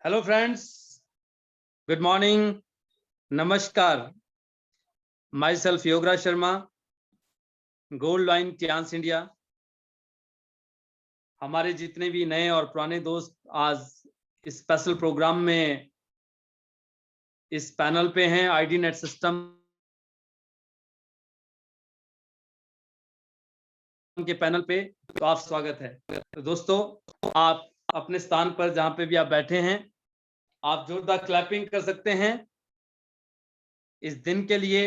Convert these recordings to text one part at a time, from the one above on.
Hello friends, good morning, नमस्कार। My self Yograj Sharma, gold line Tiens India. हमारे जितने भी नए और पुराने दोस्त आज इस स्पेशल प्रोग्राम में इस पैनल पे हैं, आईडी नेट सिस्टम के पैनल पे, तो आप स्वागत है। तो दोस्तों, आप अपने स्थान पर जहां पे भी आप बैठे हैं, आप जोरदार क्लैपिंग कर सकते हैं इस दिन के लिए।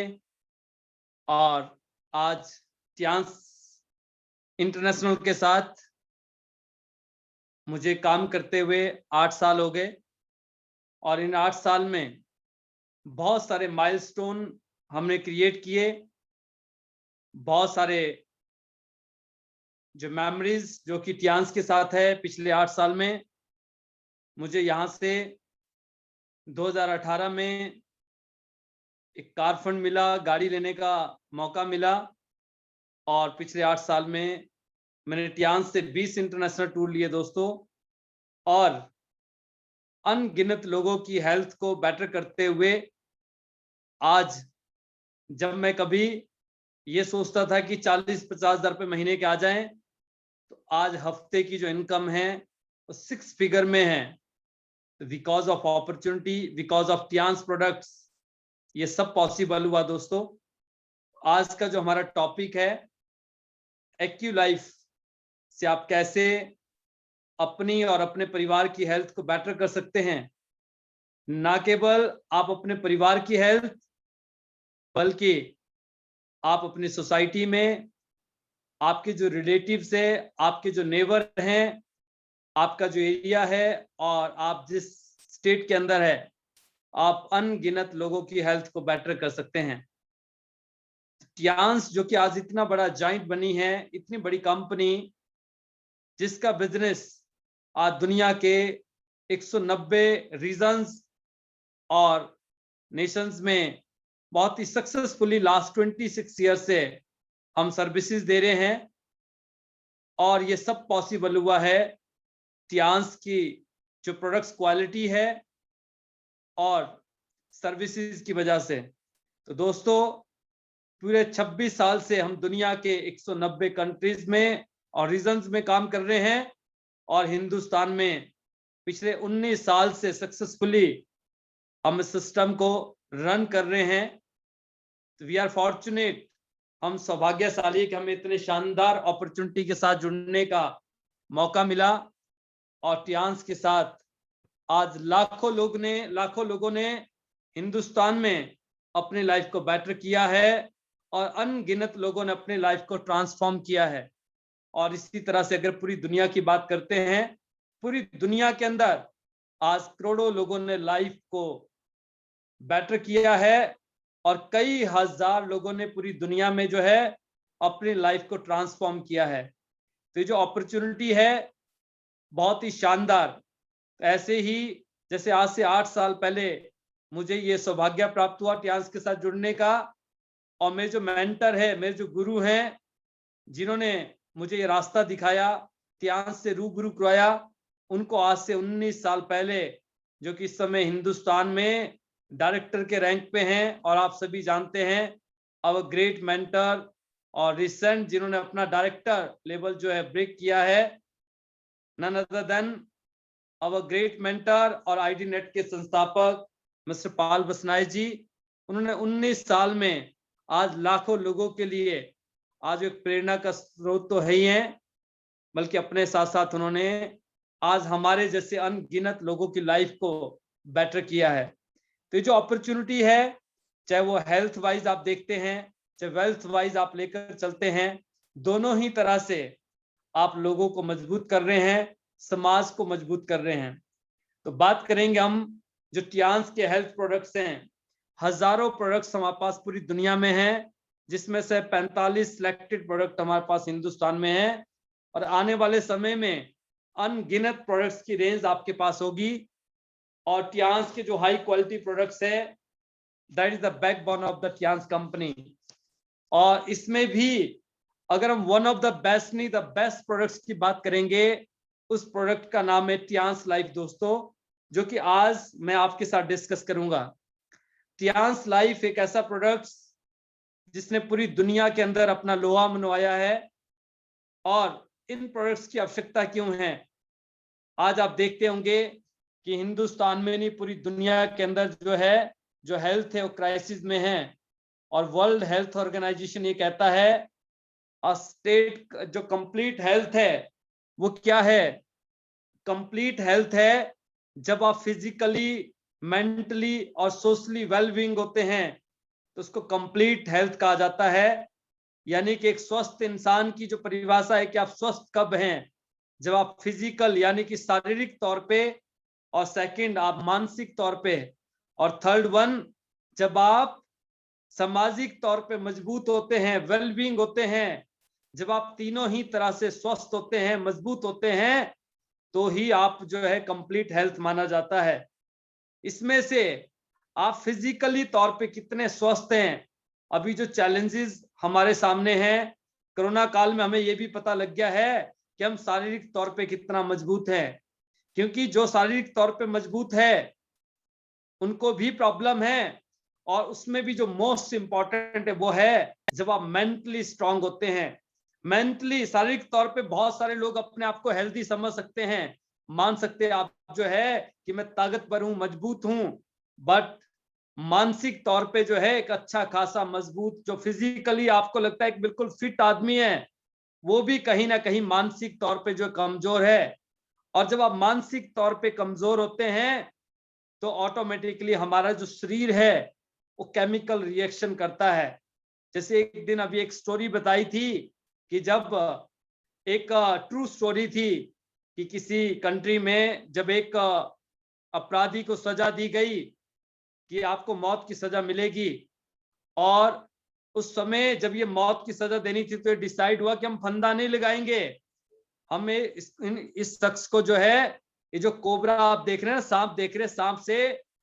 और आज टियांस इंटरनेशनल के साथ मुझे काम करते हुए 8 साल हो गए और इन 8 साल में बहुत सारे माइलस्टोन हमने क्रिएट किए। बहुत सारे जो मेमोरीज जो कि टियांस के साथ है पिछले 8 साल में। मुझे यहाँ से 2018 में एक कार फंड मिला, गाड़ी लेने का मौका मिला और पिछले 8 साल में मैंने टियांस से 20 इंटरनेशनल टूर लिए दोस्तों, और अनगिनत लोगों की हेल्थ को बेटर करते हुए आज जब मैं कभी ये सोचता था कि 40-50 हज़ार रुपये महीने के आ जाएं, तो आज हफ्ते की जो इनकम है वो 6 फिगर में है। Because of opportunity, because of Tiens products, ये सब पॉसिबल हुआ दोस्तों। आज का जो हमारा टॉपिक है, एक्यूलाइफ से आप कैसे अपनी और अपने परिवार की हेल्थ को बेटर कर सकते हैं। ना केवल आप अपने परिवार की हेल्थ, बल्कि आप अपनी सोसाइटी में आपके जो रिलेटिव्स है, आपके जो नेबर हैं, आपका जो एरिया है और आप जिस स्टेट के अंदर है, आप अनगिनत लोगों की हेल्थ को बेटर कर सकते हैं। टियांस जो कि आज इतना बड़ा जॉइंट बनी है, इतनी बड़ी कंपनी जिसका बिजनेस आज दुनिया के 190 रीजन्स और नेशंस में बहुत ही सक्सेसफुली लास्ट 26 ईयर से हम सर्विसेज दे रहे हैं। और ये सब पॉसिबल हुआ है टियांस की जो प्रोडक्ट्स क्वालिटी है और सर्विसेज की वजह से। तो दोस्तों, पूरे 26 साल से हम दुनिया के 190 कंट्रीज में और रीजन्स में काम कर रहे हैं और हिंदुस्तान में पिछले 19 साल से सक्सेसफुली हम इस सिस्टम को रन कर रहे हैं। तो वी आर फॉर्चुनेट, हम सौभाग्यशाली कि हमें इतने शानदार अपॉर्चुनिटी के साथ जुड़ने का मौका मिला। और टियांस के साथ आज लाखों लोगों ने हिंदुस्तान में अपनी लाइफ को बेटर किया है और अनगिनत लोगों ने अपनी लाइफ को ट्रांसफॉर्म किया है। और इसी तरह से अगर पूरी दुनिया की बात करते हैं, पूरी दुनिया के अंदर आज करोड़ों लोगों ने लाइफ को बेटर किया है और कई हजार लोगों ने पूरी दुनिया में जो है अपनी लाइफ को ट्रांसफॉर्म किया है। तो ये जो अपॉर्चुनिटी है बहुत ही शानदार। ऐसे ही जैसे आज से 8 साल पहले मुझे ये सौभाग्य प्राप्त हुआ टियांस के साथ जुड़ने का, और मेरे जो मेंटर है, मेरे जो गुरु हैं, जिन्होंने मुझे ये रास्ता दिखाया, टियांस से रूबरू करवाया, उनको आज से 19 साल पहले, जो कि इस समय हिंदुस्तान में डायरेक्टर के रैंक पे हैं और आप सभी जानते हैं, आवर ग्रेट मेंटर और रिसेंट जिन्होंने अपना डायरेक्टर लेवल जो है ब्रेक किया है, none other than our great mentor और आईडी नेट के संस्थापक मिस्टर पाल बसनाई जी। उन्होंने 19 साल में आज लाखों लोगों के लिए आज एक प्रेरणा का स्रोत तो है ही है, बल्कि अपने साथ साथ उन्होंने आज हमारे जैसे अनगिनत लोगों की लाइफ को बेटर किया है। तो ये जो अपॉर्चुनिटी है, चाहे वो हेल्थ वाइज आप देखते हैं, चाहे वेल्थ वाइज आप लेकर चलते हैं, दोनों ही तरह से आप लोगों को मजबूत कर रहे हैं, समाज को मजबूत कर रहे हैं। तो बात करेंगे हम जो टियांस के हेल्थ प्रोडक्ट्स हैं। हजारों प्रोडक्ट्स हमारे पास पूरी दुनिया में हैं, जिसमें से 45 सिलेक्टेड प्रोडक्ट हमारे पास हिंदुस्तान में है, और आने वाले समय में अनगिनत प्रोडक्ट्स की रेंज आपके पास होगी। और टियांस के जो हाई क्वालिटी प्रोडक्ट्स है, that is the backbone of the Tiens company. और इसमें भी अगर हम वन ऑफ द बेस्ट नहीं, द बेस्ट प्रोडक्ट्स की बात करेंगे, उस प्रोडक्ट का नाम है टियांस लाइफ दोस्तों, जो कि आज मैं आपके साथ डिस्कस करूंगा। टियांस लाइफ एक ऐसा प्रोडक्ट जिसने पूरी दुनिया के अंदर अपना लोहा मनवाया है। और इन प्रोडक्ट्स की आवश्यकता क्यों है? आज आप देखते होंगे कि हिंदुस्तान में नहीं, पूरी दुनिया के अंदर जो हेल्थ है वो क्राइसिस में है। और वर्ल्ड हेल्थ ऑर्गेनाइजेशन ये कहता है स्टेट जो कंप्लीट हेल्थ है वो क्या है? कंप्लीट हेल्थ है जब आप फिजिकली, मेंटली और सोशली वेलबींग होते हैं तो उसको कंप्लीट हेल्थ कहा जाता है। यानी कि एक स्वस्थ इंसान की जो परिभाषा है कि आप स्वस्थ कब हैं? जब आप फिजिकल यानी कि शारीरिक तौर पे, और सेकंड आप मानसिक तौर पे, और थर्ड वन जब आप सामाजिक तौर पे मजबूत होते हैं, वेलबींग होते हैं। जब आप तीनों ही तरह से स्वस्थ होते हैं, मजबूत होते हैं, तो ही आप जो है कंप्लीट हेल्थ माना जाता है। इसमें से आप फिजिकली तौर पे कितने स्वस्थ हैं? अभी जो चैलेंजेस हमारे सामने हैं कोरोना काल में, हमें यह भी पता लग गया है कि हम शारीरिक तौर पे कितना मजबूत हैं। क्योंकि जो शारीरिक तौर पे मजबूत है उनको भी प्रॉब्लम है, और उसमें भी जो मोस्ट इंपॉर्टेंट है वो है जब आप मेंटली स्ट्रांग होते हैं। मेंटली, शारीरिक तौर पे बहुत सारे लोग अपने आप को हेल्दी समझ सकते हैं, मान सकते हैं आप जो है कि मैं ताकतवर हूं, मजबूत हूं, बट मानसिक तौर पे जो है एक अच्छा खासा मजबूत, जो फिजिकली आपको लगता है एक बिल्कुल फिट आदमी है, वो भी कहीं ना कहीं मानसिक तौर पे जो कमजोर है। और जब आप मानसिक तौर पे कमजोर होते हैं तो ऑटोमेटिकली हमारा जो शरीर है वो केमिकल रिएक्शन करता है। जैसे एक दिन अभी एक स्टोरी बताई थी कि जब एक ट्रू स्टोरी थी कि किसी कंट्री में जब एक अपराधी को सजा दी गई कि आपको मौत की सजा मिलेगी, और उस समय जब ये मौत की सजा देनी थी तो ये डिसाइड हुआ कि हम फंदा नहीं लगाएंगे, हमें इस शख्स को जो है, ये जो कोबरा आप देख रहे हैं, सांप देख रहे हैं, सांप से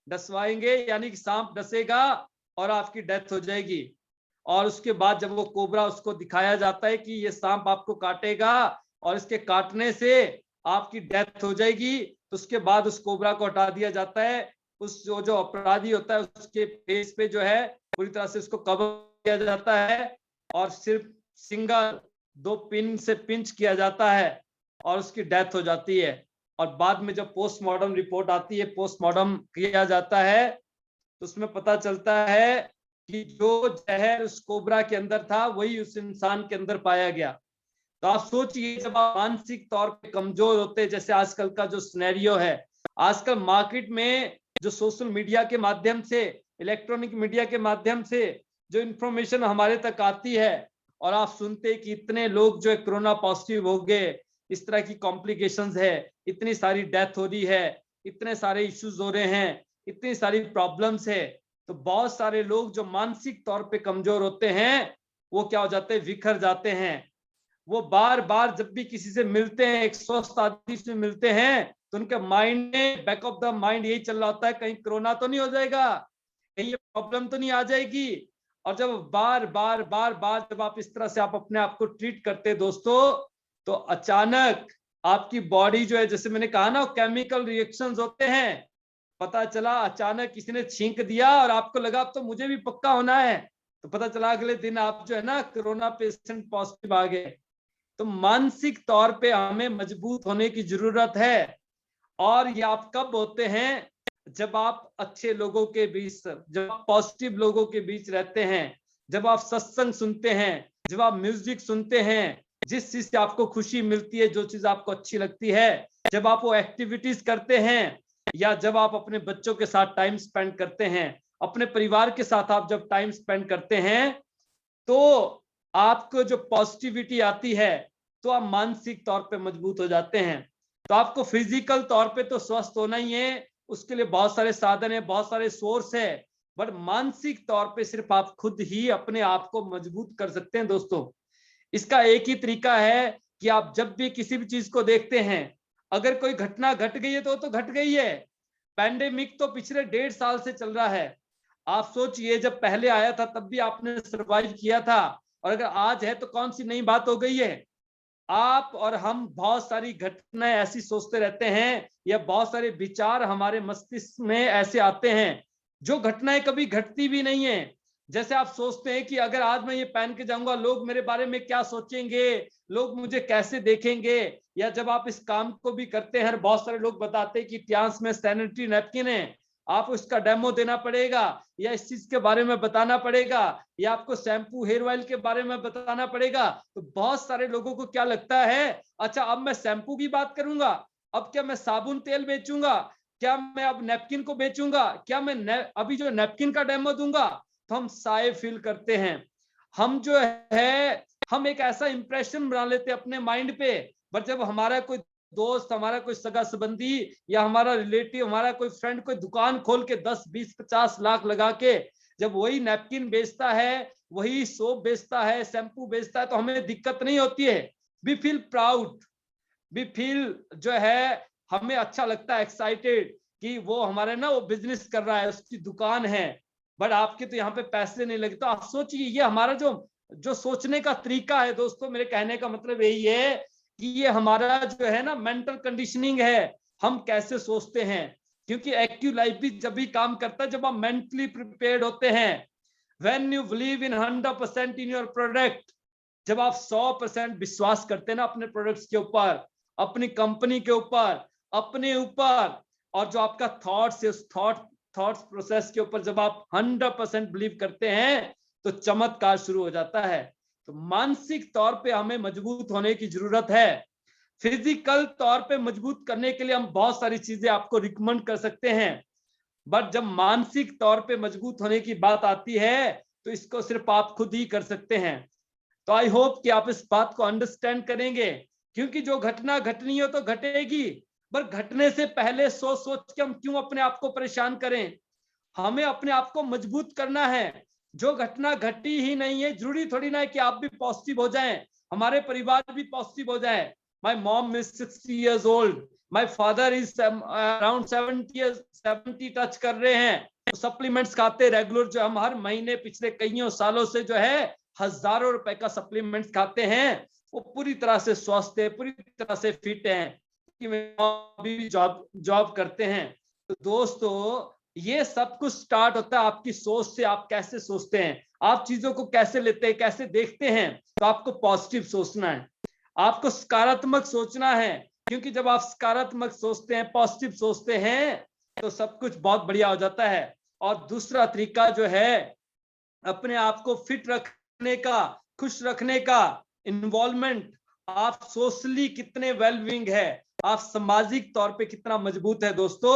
डसवाएंगे, यानी कि सांप डसेगा और आपकी डेथ हो जाएगी। और उसके बाद जब वो कोबरा उसको दिखाया जाता है कि ये सांप आपको काटेगा और इसके काटने से आपकी डेथ हो जाएगी, तो उसके बाद उस कोबरा को हटा दिया जाता है। उस जो अपराधी होता है उसके फेस पे जो है पूरी तरह से उसको कवर किया जाता है, और सिर्फ सिंगल 2 पिन से पिंच किया जाता है और उसकी डेथ हो जाती है। और बाद में जब पोस्टमार्टम रिपोर्ट आती है, पोस्टमार्टम किया जाता है, तो उसमें पता चलता है कि जो जहर उस कोबरा के अंदर था वही उस इंसान के अंदर पाया गया। तो आप सोचिए, जब आप मानसिक तौर पे कमजोर होते हैं, जैसे आजकल का जो सिनेरियो है, आजकल मार्केट में जो सोशल मीडिया के माध्यम से, इलेक्ट्रॉनिक मीडिया के माध्यम से जो इंफॉर्मेशन हमारे तक आती है, और आप सुनते कि इतने लोग जो है कोरोना पॉजिटिव हो गए, इस तरह की कॉम्प्लिकेशंस है, इतनी सारी डेथ हो रही है, इतने सारे इश्यूज हो रहे हैं, इतनी सारी प्रॉब्लम्स है, तो बहुत सारे लोग जो मानसिक तौर पे कमजोर होते हैं वो क्या हो जाते हैं, बिखर जाते हैं। वो बार बार जब भी किसी से मिलते हैं, एक स्वस्थ आदमी से मिलते हैं, तो उनके माइंड में, बैक ऑफ द माइंड यही चल रहा होता है, कहीं कोरोना तो नहीं हो जाएगा, कहीं ये प्रॉब्लम तो नहीं आ जाएगी। और जब बार बार बार बार जब आप इस तरह से आप अपने आप को ट्रीट करते हैं दोस्तों, तो अचानक आपकी बॉडी जो है, जैसे मैंने कहा ना, केमिकल रिएक्शंस होते हैं। पता चला अचानक किसी ने छींक दिया और आपको लगा अब तो मुझे भी पक्का होना है, तो पता चला अगले दिन आप जो है ना कोरोना पेशेंट पॉजिटिव आ गए। तो मानसिक तौर पे हमें मजबूत होने की जरूरत है। और ये आप कब होते हैं? जब आप अच्छे लोगों के बीच, जब आप पॉजिटिव लोगों के बीच रहते हैं, जब आप सत्संग सुनते हैं, जब आप म्यूजिक सुनते हैं, जिस चीज से आपको खुशी मिलती है, जो चीज आपको अच्छी लगती है, जब आप वो एक्टिविटीज करते हैं, या जब आप अपने बच्चों के साथ टाइम स्पेंड करते हैं, अपने परिवार के साथ आप जब टाइम स्पेंड करते हैं, तो आपको जो पॉजिटिविटी आती है, तो आप मानसिक तौर पे मजबूत हो जाते हैं। तो आपको फिजिकल तौर पे तो स्वस्थ होना ही है, उसके लिए बहुत सारे साधन है, बहुत सारे सोर्स है, बट मानसिक तौर पे सिर्फ आप खुद ही अपने आप को मजबूत कर सकते हैं दोस्तों। इसका एक ही तरीका है कि आप जब भी किसी भी चीज को देखते हैं, अगर कोई घटना घट गई है तो घट गई है। पैंडेमिक तो पिछले 1.5 साल से चल रहा है। आप सोचिए, जब पहले आया था तब भी आपने सर्वाइव किया था, और अगर आज है तो कौन सी नई बात हो गई है? आप और हम बहुत सारी घटनाएं ऐसी सोचते रहते हैं, या बहुत सारे विचार हमारे मस्तिष्क में ऐसे आते हैं जो घटनाएं कभी घटती भी नहीं है। जैसे आप सोचते हैं कि अगर आज मैं ये पहन के जाऊंगा लोग मेरे बारे में क्या सोचेंगे, लोग मुझे कैसे देखेंगे। या जब आप इस काम को भी करते हैं, बहुत सारे लोग बताते हैं कि ट्यांस में सैनिटरी नैपकिन है, आप उसका डेमो देना पड़ेगा, या इस चीज के बारे में बताना पड़ेगा, या आपको शैम्पू हेयर ऑयल के बारे में बताना पड़ेगा। तो बहुत सारे लोगों को क्या लगता है, अच्छा अब मैं शैम्पू की बात करूंगा, अब क्या मैं साबुन तेल बेचूंगा, क्या मैं अब नैपकिन को बेचूंगा, क्या मैं अभी जो नैपकिन का डेमो दूंगा। तो हम साए फील करते हैं, हम जो है हम एक ऐसा इंप्रेशन बना लेते हैं अपने माइंड पे। पर जब हमारा कोई दोस्त, हमारा कोई सगा संबंधी, या हमारा रिलेटिव, हमारा कोई फ्रेंड कोई दुकान खोल के 10 20 50 लाख लगा के जब वही नैपकिन बेचता है, वही सोप बेचता है, शैम्पू बेचता है, तो हमें दिक्कत नहीं होती है। We feel proud, we feel जो है हमें अच्छा लगता है, एक्साइटेड कि वो हमारे ना वो बिजनेस कर रहा है, उसकी दुकान है। बट आपके तो यहाँ पे पैसे नहीं लगे। तो आप सोचिए, ये हमारा जो जो सोचने का तरीका है दोस्तों, मेरे कहने का मतलब यही है कि ये हमारा जो है ना मेंटल कंडीशनिंग है, हम कैसे सोचते हैं। क्योंकि एक्टिव लाइफ भी जब भी काम करता है जब आप मेंटली प्रिपेयर्ड होते हैं। When you believe in 100% in your product, जब आप 100% विश्वास करते हैं ना अपने प्रोडक्ट्स के ऊपर, अपनी कंपनी के ऊपर, अपने ऊपर, और जो आपका थॉट्स है उस थॉट्स प्रोसेस के ऊपर जब आप 100% बिलीव करते हैं, तो चमत्कार शुरू हो जाता है। तो मानसिक तौर पे हमें मजबूत होने की जरूरत है। फिजिकल तौर पे मजबूत करने के लिए हम बहुत सारी चीजें आपको रिकमेंड कर सकते हैं, बट जब मानसिक तौर पे मजबूत होने की बात आती है तो इसको सिर्फ आप खुद ही कर सकते हैं। तो आई होप कि आप इस बात को अंडरस्टैंड करेंगे, क्योंकि जो घटना घटनी हो तो घटेगी, पर घटने से पहले सोच सोच के हम क्यों अपने आप को परेशान करें। हमें अपने आप को मजबूत करना है। जो घटना घटी ही नहीं है, जरूरी थोड़ी ना है कि आप भी पॉजिटिव हो जाएं, हमारे परिवार भी पॉजिटिव हो जाए। My mom is 60 years old, my father is around 70 touch कर रहे हैं, तो सप्लीमेंट्स खाते रेगुलर, जो हम हर महीने पिछले कईयों सालों से जो है हजारों रुपए का सप्लीमेंट्स खाते हैं, वो पूरी तरह से स्वस्थ है, पूरी तरह से फिट है, अभी भी जॉब करते हैं। तो दोस्तों, ये सब कुछ स्टार्ट होता है आपकी सोच से। आप कैसे सोचते हैं, आप चीजों को कैसे लेते हैं, कैसे देखते हैं। तो आपको पॉजिटिव सोचना है, आपको सकारात्मक सोचना है, क्योंकि जब आप सकारात्मक सोचते हैं, पॉजिटिव सोचते हैं, तो सब कुछ बहुत बढ़िया हो जाता है। और दूसरा तरीका जो है अपने आप को फिट रखने का, खुश रखने का, इन्वॉल्वमेंट, आप सोशली कितने वेलबींग है, आप सामाजिक तौर पे कितना मजबूत है दोस्तों।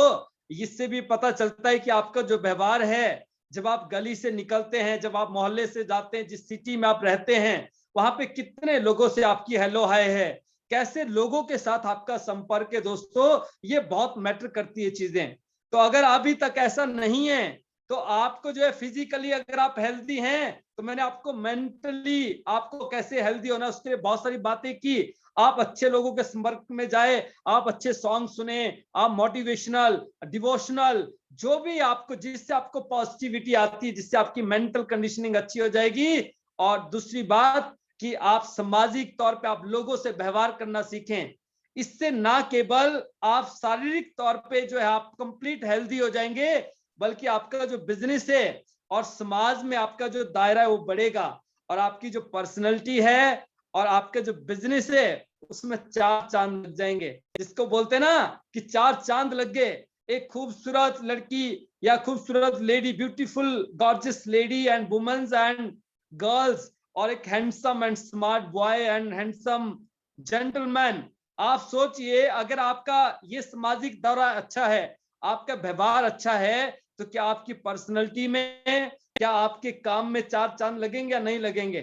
इससे भी पता चलता है कि आपका जो व्यवहार है, जब आप गली से निकलते हैं, जब आप मोहल्ले से जाते हैं, जिस सिटी में आप रहते हैं, वहां पे कितने लोगों से आपकी हेलो हाय है, कैसे लोगों के साथ आपका संपर्क है दोस्तों, ये बहुत मैटर करती है चीजें। तो अगर अभी तक ऐसा नहीं है, तो आपको जो है फिजिकली अगर आप हेल्दी हैं, तो मैंने आपको मेंटली आपको कैसे हेल्दी होना उसके लिए बहुत सारी बातें की। आप अच्छे लोगों के संपर्क में जाए, आप अच्छे सॉन्ग सुने, आप मोटिवेशनल, डिवोशनल, जो भी आपको, जिससे आपको पॉजिटिविटी आती है, जिससे आपकी मेंटल कंडीशनिंग अच्छी हो जाएगी। और दूसरी बात कि आप सामाजिक तौर पे आप लोगों से व्यवहार करना सीखें। इससे ना केवल आप शारीरिक तौर पे जो है आप कंप्लीट हेल्दी हो जाएंगे, बल्कि आपका जो बिजनेस है और समाज में आपका जो दायरा है वो बढ़ेगा, और आपकी जो पर्सनैलिटी है और आपका जो बिजनेस है उसमें 4 चांद लग जाएंगे। जिसको बोलते हैं ना कि 4 चांद लग गए। एक खूबसूरत लड़की या खूबसूरत lady, beautiful gorgeous lady and womens and girls, और एक handsome and smart boy and handsome gentleman. आप सोचिए, अगर आपका ये सामाजिक दौरा अच्छा है, आपका व्यवहार अच्छा है, तो क्या आपकी पर्सनैलिटी में, क्या आपके काम में 4 चांद लगेंगे या नहीं लगेंगे।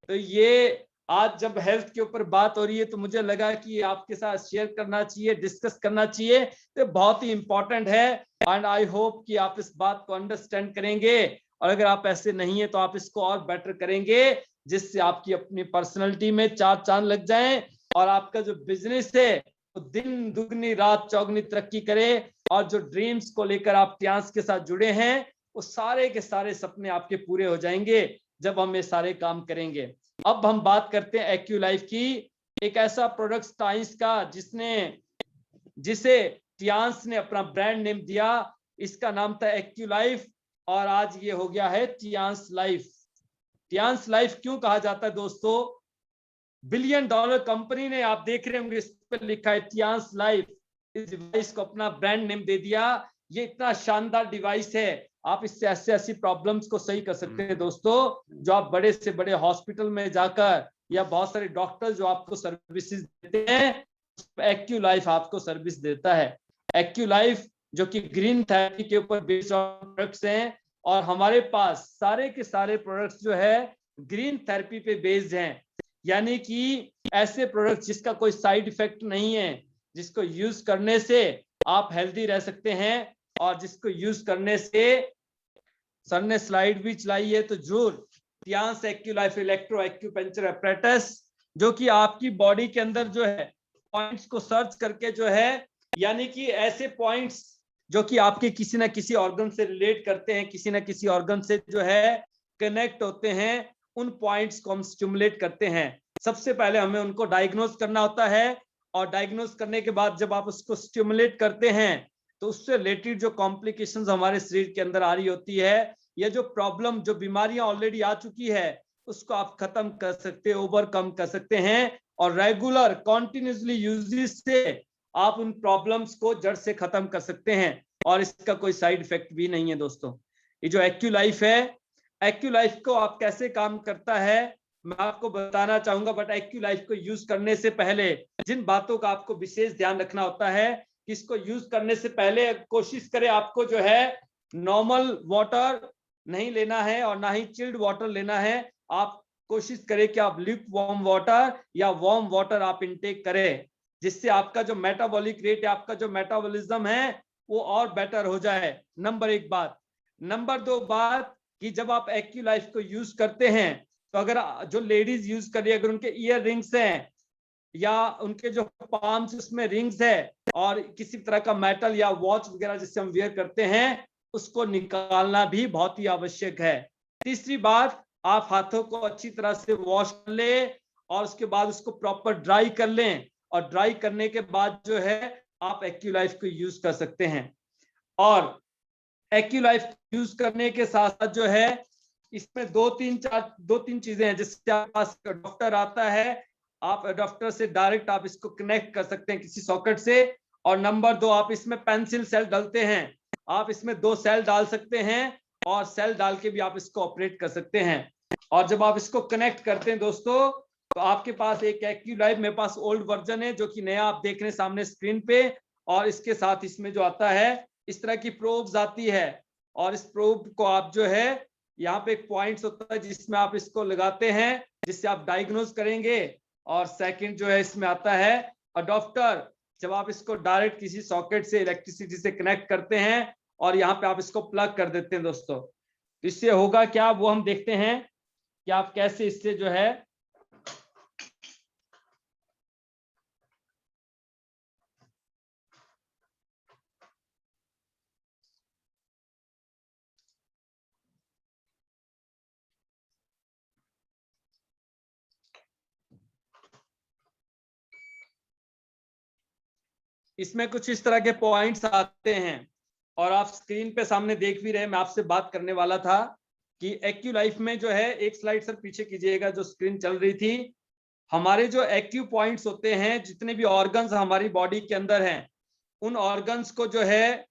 तो ये आज जब हेल्थ के ऊपर बात हो रही है, तो मुझे लगा कि आपके साथ शेयर करना चाहिए, डिस्कस करना चाहिए, तो बहुत ही इंपॉर्टेंट है। एंड आई होप कि आप इस बात को अंडरस्टैंड करेंगे, और अगर आप ऐसे नहीं है तो आप इसको और बेटर करेंगे, जिससे आपकी अपनी पर्सनैलिटी में 4 चांद लग जाएं, और आपका जो बिजनेस है तो दिन दुगनी रात चौगनी तरक्की करे। और जो ड्रीम्स को लेकर आप ट्यांस के साथ जुड़े हैं, वो सारे के सारे सपने आपके पूरे हो जाएंगे जब हम ये सारे काम करेंगे। अब हम बात करते हैं एक्यू लाइफ की। एक ऐसा प्रोडक्ट टाइंस का जिसे टियांस ने अपना ब्रांड नेम दिया। इसका नाम था एक्यूलाइफ और आज ये हो गया है टियांस लाइफ। टियांस लाइफ क्यों कहा जाता है दोस्तों? $1 बिलियन कंपनी ने, आप देख रहे होंगे इस पर लिखा है टियांस लाइफ, इस डिवाइस को अपना ब्रांड नेम दे दिया। ये इतना शानदार डिवाइस है, आप इससे ऐसी प्रॉब्लम्स को सही कर सकते हैं दोस्तों। जो आप बड़े से बड़े हॉस्पिटल में जाकर या बहुत सारे डॉक्टर जो आपको सर्विसेज देते हैं, एक्यूलाइफ आपको सर्विस देता है। एक्यूलाइफ जो कि ग्रीन थेरेपी के ऊपर बेस्ड प्रोडक्ट्स हैं और हमारे पास सारे के सारे प्रोडक्ट्स जो है ग्रीन थेरेपी पे बेस्ड हैं, यानी कि ऐसे प्रोडक्ट जिसका कोई साइड इफेक्ट नहीं है, जिसको यूज करने से आप हेल्दी रह सकते हैं और जिसको यूज करने से, सर ने स्लाइड भी चलाई है तो जरूर, टियांस एक्यूलाइफ इलेक्ट्रो एक्यूपंक्चर एपरेटस, जो कि आपकी बॉडी के अंदर जो है पॉइंट्स को सर्च करके जो है, यानी कि ऐसे पॉइंट्स जो कि आपके किसी ना किसी ऑर्गन से रिलेट करते हैं, किसी ना किसी ऑर्गन से जो है कनेक्ट होते हैं, उन पॉइंट्स को हम स्टिमुलेट करते हैं। सबसे पहले हमें उनको डायग्नोज करना होता है और डायग्नोज करने के बाद जब आप उसको स्टिमुलेट करते हैं तो उससे रिलेटेड जो कॉम्प्लिकेशंस हमारे शरीर के अंदर आ रही होती है, या जो प्रॉब्लम, जो बीमारियां ऑलरेडी आ चुकी है, उसको आप खत्म कर सकते हैं, ओवरकम कर सकते हैं। और रेगुलर कॉन्टिन्यूसली यूजेस से आप उन प्रॉब्लम्स को जड़ से खत्म कर सकते हैं और इसका कोई साइड इफेक्ट भी नहीं है दोस्तों। ये जो एक्यूलाइफ है, एक्यूलाइफ को आप कैसे काम करता है मैं आपको बताना चाहूंगा, बट एक्यूलाइफ को यूज करने से पहले जिन बातों का आपको विशेष ध्यान रखना होता है, कि इसको यूज करने से पहले कोशिश करें आपको जो है नॉर्मल वाटर नहीं लेना है और ना ही चिल्ड वाटर लेना है। आप कोशिश करें कि आप ल्यूक वार्म वाटर या वार्म वाटर आप इनटेक करें, जिससे आपका जो मेटाबॉलिक रेट है, आपका जो मेटाबॉलिज्म है वो और बेटर हो जाए। नंबर 1 बात। नंबर 2 बात, कि जब आप एक्यूलाइफ को यूज करते हैं तो अगर जो लेडीज यूज कर रही है, अगर उनके ईयर रिंग्स हैं या उनके जो पाम्स उसमें रिंग्स है और किसी तरह का मेटल या वॉच वगैरह जिससे हम वेयर करते हैं, उसको निकालना भी बहुत ही आवश्यक है। तीसरी बात, आप हाथों को अच्छी तरह से वॉश कर लें और उसके बाद उसको प्रॉपर ड्राई कर लें, और ड्राई करने के बाद जो है आप एक्यूलाइफ को यूज कर सकते हैं। और एक्यूलाइफ यूज करने के साथ साथ जो है इसमें दो तीन चीजें हैं। जिससे आपके पास डॉक्टर आता है, आप डॉक्टर से डायरेक्ट आप इसको कनेक्ट कर सकते हैं किसी सॉकेट से। और नंबर 2, आप इसमें पेंसिल सेल डालते हैं, आप इसमें 2 सेल डाल सकते हैं और सेल डाल के भी आप इसको ऑपरेट कर सकते हैं। और जब आप इसको कनेक्ट करते हैं दोस्तों, तो आपके पास एक एक्यूलाइफ, मेरे पास ओल्ड वर्जन है जो कि नया आप देख रहे हैं सामने स्क्रीन पे, और इसके साथ इसमें जो आता है इस तरह की प्रोब्स आती है, और इस प्रोब को आप जो है यहाँ पे एक पॉइंट्स होता है जिसमें आप इसको लगाते हैं, जिससे आप डायग्नोज करेंगे। और सेकंड जो है इसमें आता है अडॉप्टर, जब आप इसको डायरेक्ट किसी सॉकेट से इलेक्ट्रिसिटी से कनेक्ट करते हैं और यहाँ पे आप इसको प्लग कर देते हैं दोस्तों, तो इससे होगा क्या वो हम देखते हैं कि आप कैसे इससे जो है इसमें कुछ इस तरह के पॉइंट्स आते हैं और आप स्क्रीन पे सामने देख भी रहे। मैं आपसे बात करने वाला था कि एक्यूलाइफ में जो है, एक स्लाइड सर पीछे कीजिएगा जो स्क्रीन चल रही थी, हमारे जो एक्यू पॉइंट्स होते हैं, जितने भी ऑर्गन्स हमारी बॉडी के अंदर हैं, उन ऑर्गन्स को जो है,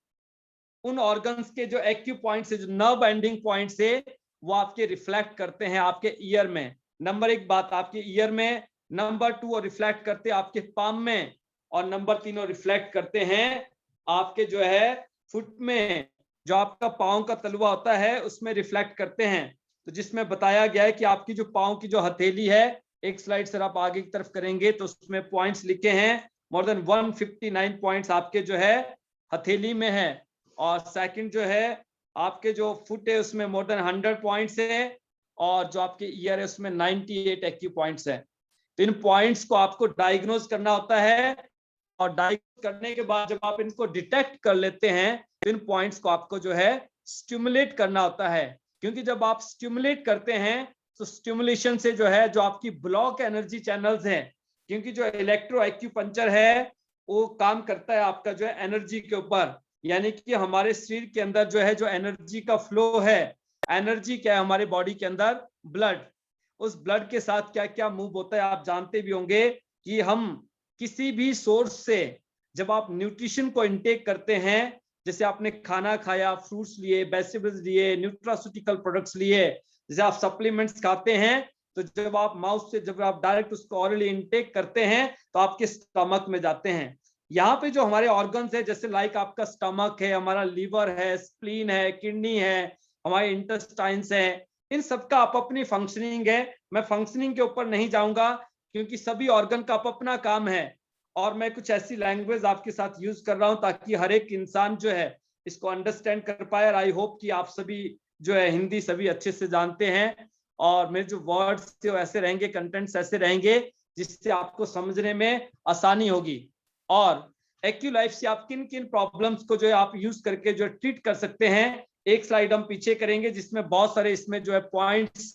उन ऑर्गन्स के जो एक्यू पॉइंट्स है, जो नर्व एंडिंग पॉइंट्स है, वो आपके रिफ्लेक्ट करते हैं आपके ईयर में। नंबर 1 बात, आपके ईयर में। नंबर 2, रिफ्लेक्ट करते हैं आपके पाम में। और नंबर 3, रिफ्लेक्ट करते हैं आपके जो है फुट में, जो आपका पाँव का तलवा होता है उसमें रिफ्लेक्ट करते हैं। तो जिसमें बताया गया है कि आपकी जो पाँव की जो हथेली है, एक स्लाइड सर आप आगे की तरफ करेंगे तो उसमें पॉइंट्स लिखे हैं, मोर देन 159 पॉइंट्स आपके जो है हथेली में है। और सेकंड जो है आपके जो फुट है उसमें मोर देन 100 पॉइंट्स है, और जो आपके ईयर है उसमें 98 एक्यू पॉइंट्स है। तो इन पॉइंट्स को आपको डायग्नोज करना होता है, और डायग्नोज करने के बाद जब आप इनको डिटेक्ट कर लेते हैं, तो इन पॉइंट्स को आपको जो है स्टिमुलेट करना होता है। क्योंकि जब आप स्टिमुलेट करते हैं तो स्टिमुलेशन से जो है, जो आपकी ब्लॉक एनर्जी चैनल्स हैं, क्योंकि जो इलेक्ट्रो एक्यूपंक्चर है वो काम करता है आपका जो है एनर्जी के ऊपर, यानी कि हमारे शरीर के अंदर जो है जो एनर्जी का फ्लो है, एनर्जी क्या है हमारे बॉडी के अंदर, ब्लड, उस ब्लड के साथ क्या क्या मूव होता है आप जानते भी होंगे कि हम किसी भी सोर्स से जब आप न्यूट्रिशन को इनटेक करते हैं, जैसे आपने खाना खाया, फ्रूट्स लिए, वेजिटेबल्स लिए, न्यूट्रास्यूटिकल प्रोडक्ट्स लिए, जैसे आप सप्लीमेंट्स खाते हैं, तो जब आप माउथ से जब आप डायरेक्ट उसको ऑरली इनटेक करते हैं तो आपके स्टमक में जाते हैं। यहाँ पे जो हमारे ऑर्गन्स है, जैसे लाइक आपका स्टमक है, हमारा लीवर है, स्प्लीन है, किडनी है, हमारे इंटेस्टाइन्स है, इन सबका आप अपनी फंक्शनिंग है। मैं फंक्शनिंग के ऊपर नहीं जाऊंगा क्योंकि सभी ऑर्गन का अपना काम है, और मैं कुछ ऐसी लैंग्वेज आपके साथ यूज कर रहा हूं ताकि हर एक इंसान जो है इसको अंडरस्टैंड कर पाए। और आई होप कि आप सभी जो है हिंदी सभी अच्छे से जानते हैं, और मेरे जो वर्ड्स थे वो ऐसे रहेंगे, कंटेंट्स ऐसे रहेंगे जिससे आपको समझने में आसानी होगी। और एक्यूलाइफ से आप किन किन प्रॉब्लम्स को जो है आप यूज करके जो ट्रीट कर सकते हैं, एक स्लाइड हम पीछे करेंगे जिसमें बहुत सारे इसमें जो है पॉइंट्स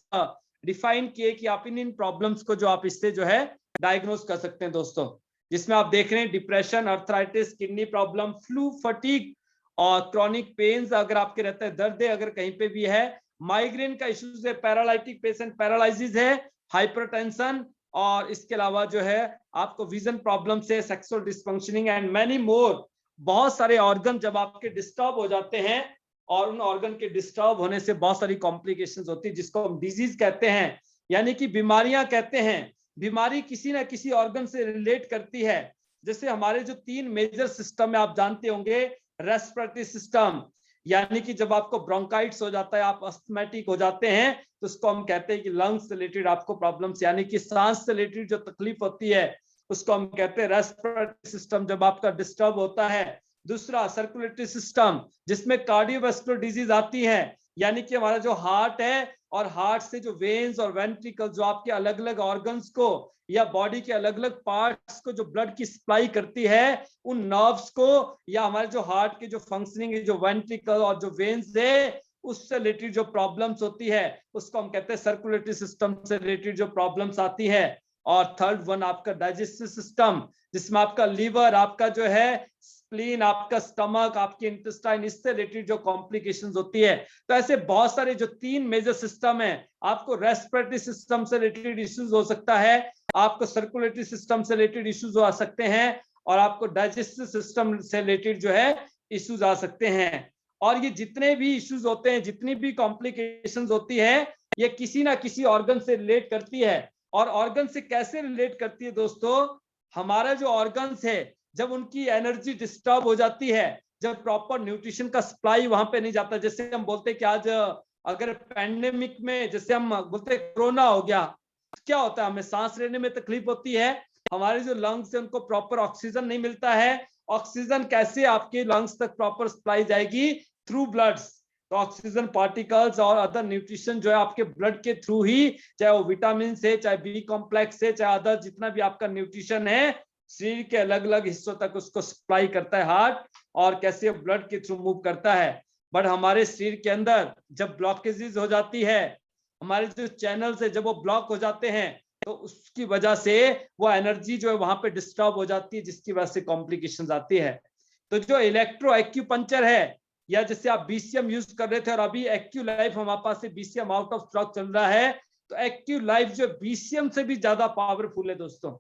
डिफाइन किए कि आप इन प्रॉब्लम्स को जो आप इससे जो है डायग्नोज कर सकते हैं दोस्तों, जिसमें आप देख रहे हैं depression, arthritis, kidney problem, flu, fatigue और क्रॉनिक पेन्स अगर आपके रहता है, दर्द है अगर कहीं पे भी है, माइग्रेन का इश्यूज है, पैरालिटिक पेशेंट पैरालिसिस है, हाइपरटेंशन, और इसके अलावा जो है आपको विजन प्रॉब्लम से, sexual dysfunctioning and many more. बहुत सारे ऑर्गन जब आपके डिस्टर्ब हो जाते हैं, और उन ऑर्गन के डिस्टर्ब होने से बहुत सारी कॉम्प्लिकेशंस होती है जिसको हम डिजीज कहते हैं, यानी कि बीमारियां कहते हैं। बीमारी किसी ना किसी ऑर्गन से रिलेट करती है। जैसे हमारे जो 3 मेजर सिस्टम है आप जानते होंगे, रेस्पिरेटरी सिस्टम, यानी कि जब आपको ब्रोंकाइटिस हो जाता है, आप अस्थमैटिक हो जाते हैं, तो उसको हम कहते हैं कि लंग्स से रिलेटेड आपको प्रॉब्लम्स, यानी कि सांस से रिलेटेड जो तकलीफ होती है उसको हम कहते हैं रेस्पिरेटरी सिस्टम जब आपका डिस्टर्ब होता है। दूसरा सर्कुलेटरी सिस्टम, जिसमें कार्डियोवास्कुलर डिजीज आती है, यानी कि हमारा जो हार्ट है, और हार्ट से जो वेन्स और वेंट्रिकल जो आपके अलग अलग ऑर्गन्स को या बॉडी के अलग अलग पार्ट्स को जो ब्लड की सप्लाई करती है, उन नर्व्स को, या हमारे जो हार्ट के जो फंक्शनिंग है, जो वेंट्रिकल और जो वेन्स है, उससे रिलेटेड जो प्रॉब्लम्स होती है उसको हम कहते हैं सर्कुलेटरी सिस्टम से रिलेटेड जो प्रॉब्लम्स आती है। और थर्ड वन आपका डाइजेस्टिव सिस्टम, जिसमें आपका लीवर, आपका जो है स्प्लीन, आपका स्टमक, आपकी इंटेस्टाइन, इससे रिलेटेड जो कॉम्प्लिकेशंस होती है। तो ऐसे बहुत सारे जो 3 मेजर सिस्टम है, आपको रेस्पिरेटरी सिस्टम से रिलेटेड इश्यूज हो सकता है, आपको सर्कुलेटरी सिस्टम से रिलेटेड इश्यूज आ सकते हैं, और आपको डाइजेस्टिव सिस्टम से रिलेटेड जो है इश्यूज आ सकते हैं। और ये जितने भी इश्यूज होते हैं, जितनी भी कॉम्प्लिकेशंस होती है, ये किसी ना किसी ऑर्गन से रिलेट करती है। और ऑर्गन से कैसे रिलेट करती है दोस्तों, हमारा जो ऑर्गन्स है जब उनकी एनर्जी डिस्टर्ब हो जाती है, जब प्रॉपर न्यूट्रिशन का सप्लाई वहां पे नहीं जाता, जैसे हम बोलते हैं कि आज अगर पैंडेमिक में जैसे हम बोलते हैं कोरोना हो गया, तो क्या होता है, हमें सांस लेने में तकलीफ होती है, हमारे जो लंग्स है उनको प्रॉपर ऑक्सीजन नहीं मिलता है। ऑक्सीजन कैसे आपके लंग्स तक प्रॉपर सप्लाई जाएगी, थ्रू ब्लड्स। तो ऑक्सीजन पार्टिकल्स और अदर न्यूट्रिशन जो है आपके ब्लड के थ्रू ही, चाहे वो विटामिन से, चाहे बी कॉम्प्लेक्स से, चाहे अदर जितना भी आपका न्यूट्रिशन है, शरीर के अलग अलग हिस्सों तक उसको सप्लाई करता है हार्ट, और कैसे ब्लड के थ्रू मूव करता है। बट हमारे शरीर के अंदर जब ब्लॉकेजेस हो जाती है, हमारे जो चैनल्स है जब वो ब्लॉक हो जाते हैं, तो उसकी वजह से वो एनर्जी जो है वहां पे डिस्टर्ब हो जाती है, जिसकी वजह से कॉम्प्लिकेशंस आती है। तो जो इलेक्ट्रो एक्यूपंक्चर है, या जैसे आप बीसीएम यूज कर रहे थे, और अभी एक्यूलाइफ हमारे पास से बीसीएम आउट ऑफ स्टॉक चल रहा है, तो एक्यूलाइफ जो बीसीएम से भी ज्यादा पावरफुल है दोस्तों।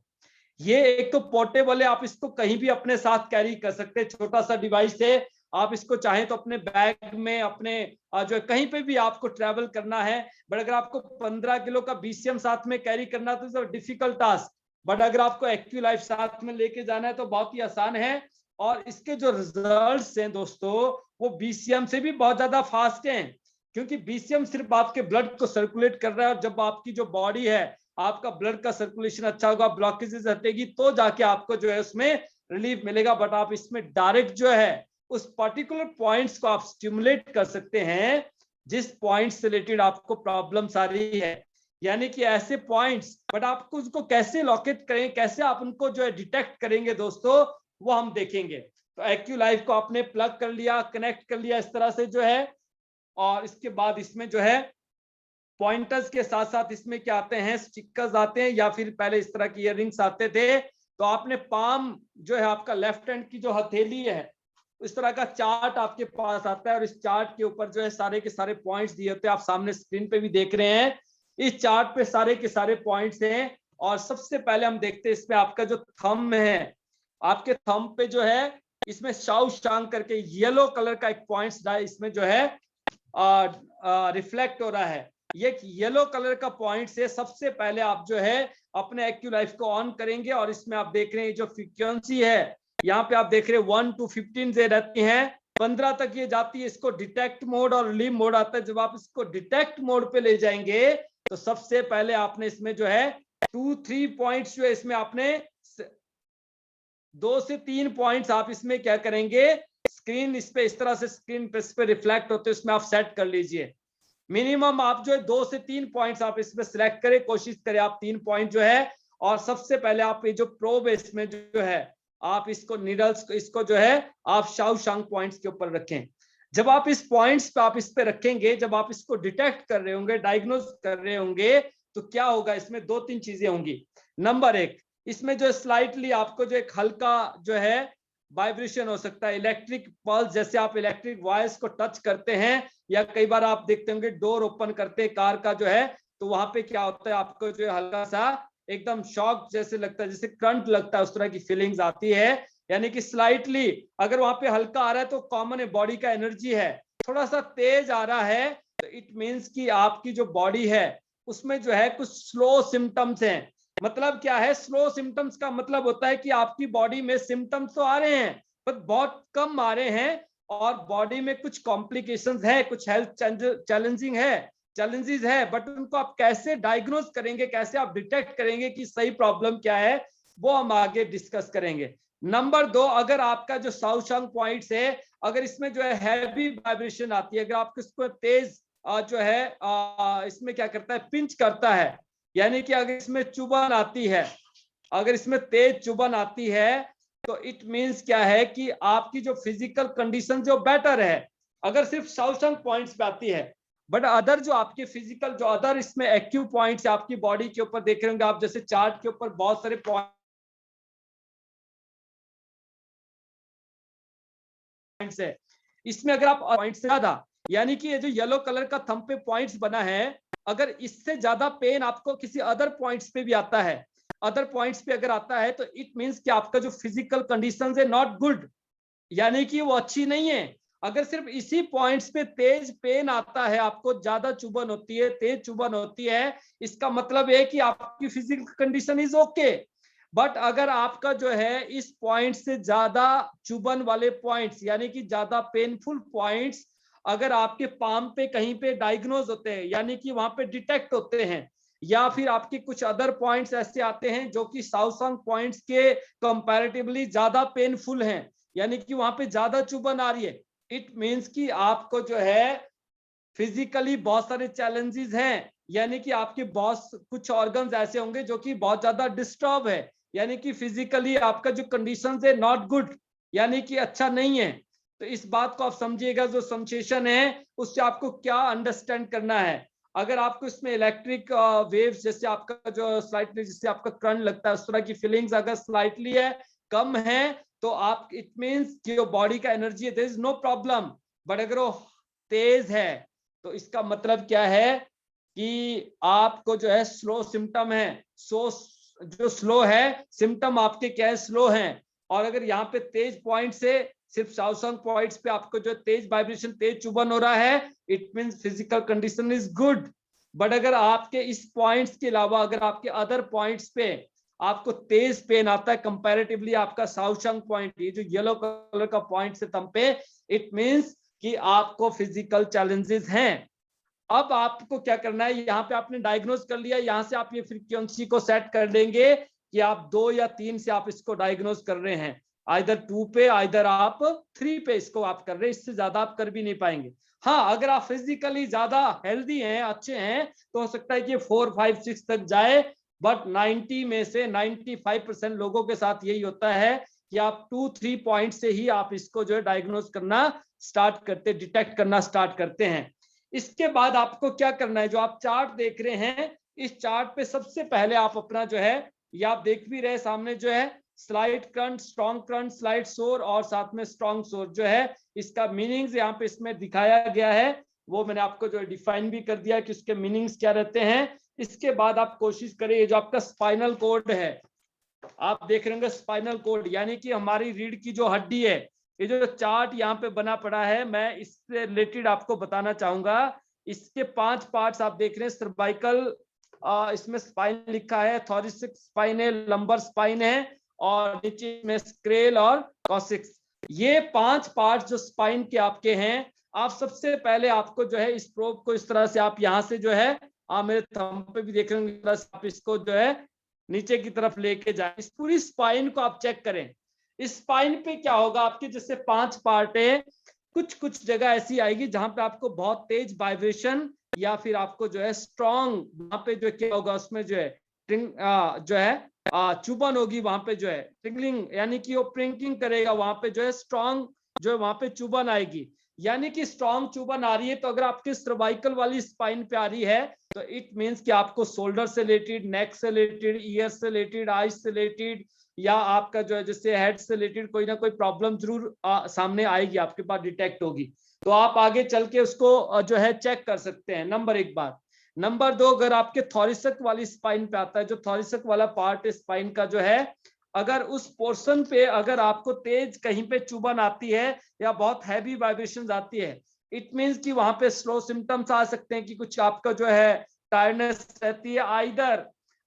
ये एक तो पोर्टेबल है, आप इसको कहीं भी अपने साथ कैरी कर सकते हैं, छोटा सा डिवाइस है, आप इसको चाहें तो अपने बैग में, अपने जो कहीं पे भी आपको ट्रैवल करना है। बट अगर आपको 15 किलो का बीसीएम साथ में कैरी करना तो डिफिकल्ट टास्क, बट अगर आपको एक्यूलाइफ साथ में लेके जाना है तो बहुत ही आसान है। और इसके जो रिजल्ट्स हैं दोस्तों, वो बीसीएम से भी बहुत ज्यादा फास्ट हैं, क्योंकि बीसीएम सिर्फ आपके ब्लड को सर्कुलेट कर रहा है, और जब आपकी जो बॉडी है, आपका ब्लड का सर्कुलेशन अच्छा होगा, ब्लॉकेजेस हटेगी, तो जाके आपको जो है उसमें रिलीफ मिलेगा। बट आप इसमें डायरेक्ट जो है उस पर्टिकुलर पॉइंट्स को आप स्टिमुलेट कर सकते हैं जिस पॉइंट से रिलेटेड आपको प्रॉब्लम्स आ रही है, यानी कि ऐसे पॉइंट्स। बट आपको उसको कैसे लोकेट करें, कैसे आप उनको जो है डिटेक्ट करेंगे दोस्तों, वो हम देखेंगे। तो एक्यूलाइफ को आपने प्लग कर लिया, कनेक्ट कर लिया इस तरह से जो है, और इसके बाद इसमें जो है पॉइंटर्स के साथ साथ इसमें क्या आते हैं, स्टिकर्स आते हैं, या फिर पहले इस तरह की इयररिंग्स आते थे। तो आपने पाम जो है आपका लेफ्ट हैंड की जो हथेली है, इस तरह का चार्ट आपके पास आता है, और इस चार्ट के ऊपर जो है सारे के सारे पॉइंट्स दिए होते हैं। आप सामने स्क्रीन पे भी देख रहे हैं, इस चार्ट पे सारे के सारे पॉइंट्स हैं। और सबसे पहले हम देखते हैं इसमें आपका जो थंब है, आपके थंब पे जो है इसमें शाओशांग करके येलो कलर का एक पॉइंट इसमें जो है रिफ्लेक्ट हो रहा है। ये येलो कलर का पॉइंट से सबसे पहले आप जो है अपने एक्यूलाइफ को ऑन करेंगे, और इसमें आप देख रहे हैं जो फ्रीक्वेंसी है, यहाँ पे आप देख रहे हैं 1 to 15 से रहती है, 15 तक ये जाती है। इसको डिटेक्ट मोड और रिलीव मोड आता है। जब आप इसको डिटेक्ट मोड पे ले जाएंगे तो सबसे पहले आपने इसमें जो है 2-3 पॉइंट्स जो है इसमें आपने 2 से 3 पॉइंट्स आप इसमें क्या करेंगे, स्क्रीन इस पे इस तरह से स्क्रीन पे इस पे रिफ्लेक्ट होते हैं, इसमें आप सेट कर लीजिए। मिनिमम आप जो है 2 से 3 पॉइंट्स आप इसमें सिलेक्ट करें, कोशिश करें आप 3 पॉइंट जो है। और सबसे पहले आप ये जो प्रोब है इसमें जो है आप इसको नीडल्स इसको जो है आप शाओशांग पॉइंट्स के ऊपर रखें। जब आप इस पॉइंट्स पे आप इस पे रखेंगे, जब आप इसको डिटेक्ट कर रहे होंगे, डायग्नोज कर रहे होंगे, तो क्या होगा, इसमें 2-3 चीजें होंगी। नंबर 1, इसमें जो स्लाइटली आपको जो एक हल्का जो है वाइब्रेशन हो सकता है, इलेक्ट्रिक पल्स, जैसे आप इलेक्ट्रिक वायर्स को टच करते हैं, या कई बार आप देखते होंगे डोर ओपन करते हैं कार का जो है, तो वहां पे क्या होता है, आपको जो है हल्का सा एकदम शॉक जैसे लगता है, जैसे करंट लगता है, उस तरह की फीलिंग्स आती है। यानी कि स्लाइटली अगर वहां पे हल्का आ रहा है तो कॉमन है, बॉडी का एनर्जी है। थोड़ा सा तेज आ रहा है तो इट मीन्स कि आपकी जो बॉडी है उसमें जो है कुछ स्लो सिम्टम्स हैं। मतलब क्या है, स्लो सिम्टम्स का मतलब होता है कि आपकी बॉडी में सिम्टम्स तो आ रहे हैं पर बहुत कम आ रहे हैं, और बॉडी में कुछ कॉम्प्लिकेशंस है, कुछ हेल्थ चैलेंजेस है, बट उनको आप कैसे डायग्नोज करेंगे, कैसे आप डिटेक्ट करेंगे कि सही प्रॉब्लम क्या है, वो हम आगे डिस्कस करेंगे। नंबर 2, अगर आपका जो शाओशांग पॉइंट्स है, अगर इसमें जो है हैवी वाइब्रेशन आती है, अगर आप इसको तेज जो है इसमें क्या करता है, पिंच करता है, यानी कि अगर इसमें चुभन आती है, अगर इसमें तेज चुभन आती है, तो इट मींस क्या है कि आपकी जो फिजिकल कंडीशन जो बेटर है, अगर सिर्फ शाओशांग पॉइंट्स पे आती है। बट अदर जो आपके फिजिकल जो अदर इसमें एक्यू पॉइंट्स आपकी बॉडी के ऊपर देख रहे होंगे आप, जैसे चार्ट के ऊपर बहुत सारे पॉइंट्स है, इसमें अगर आप पॉइंट्स से ज्यादा, यानी कि ये जो येलो कलर का थंब पे पॉइंट्स बना है, अगर इससे ज्यादा पेन आपको किसी अदर पॉइंट्स पे भी आता है, अदर पॉइंट्स पे अगर आता है, तो इट मींस कि आपका जो फिजिकल कंडीशन है नॉट गुड, यानी कि वो अच्छी नहीं है। अगर सिर्फ इसी पॉइंट्स पे तेज पेन आता है, आपको ज्यादा चुभन होती है, तेज चुभन होती है, इसका मतलब है कि आपकी physical condition is okay. But अगर आपका जो है इस पॉइंट से ज्यादा चुभन वाले पॉइंट्स, यानी कि ज्यादा पेनफुल पॉइंट्स अगर आपके पाम पे कहीं पे डायग्नोज होते हैं, यानी कि वहां पे डिटेक्ट होते हैं, या फिर आपके कुछ अदर पॉइंट्स ऐसे आते हैं जो कि शाओशांग पॉइंट्स के कंपैरेटिवली ज्यादा पेनफुल हैं, यानी कि वहां पे ज्यादा चुभन आ रही है, इट मींस कि आपको जो है फिजिकली बहुत सारे चैलेंजेस हैं, यानी कि आपके बहुत कुछ ऑर्गन्स ऐसे होंगे जो कि बहुत ज्यादा डिस्टर्ब है, यानी कि फिजिकली आपका जो कंडीशन है नॉट गुड, यानी कि अच्छा नहीं है। तो इस बात को आप समझिएगा, जो सेंसेशन है उससे आपको क्या अंडरस्टैंड करना है। अगर आपको इसमें इलेक्ट्रिक वेव्स जैसे आपका जो स्लाइटली जिससे आपका करंट लगता है, उस तरह की फीलिंग्स अगर स्लाइटली है, कम है, तो आप इट मींस कि जो बॉडी का एनर्जी है there is no problem. But अगर वो तेज है तो इसका मतलब क्या है कि आपको जो है स्लो सिम्टम है, जो स्लो है सिम्टम आपके क्या है, स्लो हैं। और अगर यहाँ पे तेज पॉइंट से सिर्फ शाओशांग पॉइंट्स पे आपको जो तेज वाइब्रेशन तेज चुभन हो रहा है, it means physical condition is good. But अगर आपके इस पॉइंट्स के अलावा अगर आपके अदर पॉइंट्स पे आपको तेज पेन आता है कंपैरेटिवली आपका शाओशांग पॉइंट, ये जो येलो कलर का पॉइंट से तम पे, इट मींस कि आपको फिजिकल चैलेंजेस हैं। अब आपको क्या करना है, यहाँ पे आपने डायग्नोज कर लिया, यहाँ से आप ये फ्रीक्वेंसी को सेट कर लेंगे कि आप 2 या 3 से आप इसको डायग्नोज कर रहे हैं, आइदर 2 पे आइदर आप 3 पे इसको आप कर रहे हैं, इससे ज्यादा आप कर भी नहीं पाएंगे। हाँ, अगर आप फिजिकली ज्यादा हेल्दी हैं, अच्छे हैं, तो हो सकता है कि 4, 5, 6 तक जाए। बट 90 में से 95% लोगों के साथ यही होता है कि आप 2-3 पॉइंट से ही आप इसको जो है डायग्नोज करना स्टार्ट करते, डिटेक्ट करना स्टार्ट करते हैं। इसके बाद आपको क्या करना है, जो आप चार्ट देख रहे हैं, इस चार्ट पे सबसे पहले आप अपना जो है, ये आप देख भी रहे सामने जो है, slide current, strong current, slide सोर और साथ में स्ट्रॉन्ग सोर जो है, इसका मीनिंग्स यहाँ पे इसमें दिखाया गया है, वो मैंने आपको जो डिफाइन भी कर दिया कि उसके मीनिंग्स क्या रहते हैं। इसके बाद आप कोशिश करें, जो आपका स्पाइनल कोड है, आप देख रहे होंगे स्पाइनल कोड, यानी कि हमारी रीढ़ की जो हड्डी है, ये जो चार्ट यहाँ पे बना पड़ा है, मैं इससे रिलेटेड आपको बताना चाहूंगा। इसके 5 पार्ट्स आप देख रहे हैं, सर्वाइकल, इसमें स्पाइन लिखा है, थोरेसिक स्पाइन है, लंबर स्पाइन है, और नीचे में स्क्रेल और कॉसिक्स। ये 5 पार्ट जो स्पाइन के आपके हैं, आप सबसे पहले आपको जो है इस प्रोब को इस तरह से आप यहाँ से जो है, आप मेरे थंब पे भी देख रहे होंगे, आप इसको जो है नीचे की तरफ लेके जाए, इस पूरी स्पाइन को आप चेक करें। इस स्पाइन पे क्या होगा, आपके जैसे 5 पार्ट है, कुछ कुछ जगह ऐसी आएगी जहां पे आपको बहुत तेज वाइब्रेशन या फिर आपको जो है स्ट्रॉन्ग, वहां पे जो क्या होगा, उसमें जो है जो है चुभन होगी, वहां पे जो है ट्रिंगलिंग, यानी कि वो प्रिंकिंग करेगा, वहां पे जो है स्ट्रॉन्ग जो है वहां पे चुभन आएगी, यानी कि स्ट्रॉन्ग चुभन आ रही है। तो अगर आपकी सर्वाइकल वाली स्पाइन पे आ रही है, तो इट मींस कि आपको शोल्डर से रिलेटेड, नेक से रिलेटेड, ईयर से रिलेटेड, आईज से रिलेटेड, या आपका जो है जैसे हेड से रिलेटेड कोई ना कोई प्रॉब्लम जरूर सामने आएगी, आपके पास डिटेक्ट होगी। तो आप आगे चल के उसको जो है चेक कर सकते हैं, नंबर 1 बात। नंबर 2, अगर आपके थोरिसक वाली स्पाइन पे आता है, जो थोरिसक वाला पार्ट स्पाइन का जो है, अगर उस पोर्शन पे अगर आपको तेज कहीं पे चुभन आती है या बहुत हैवी वाइब्रेशंस आती है, इट मींस कि वहां पे स्लो सिम्टम्स आ सकते हैं, कि कुछ आपका जो है टायर्डनेस रहती है, आइदर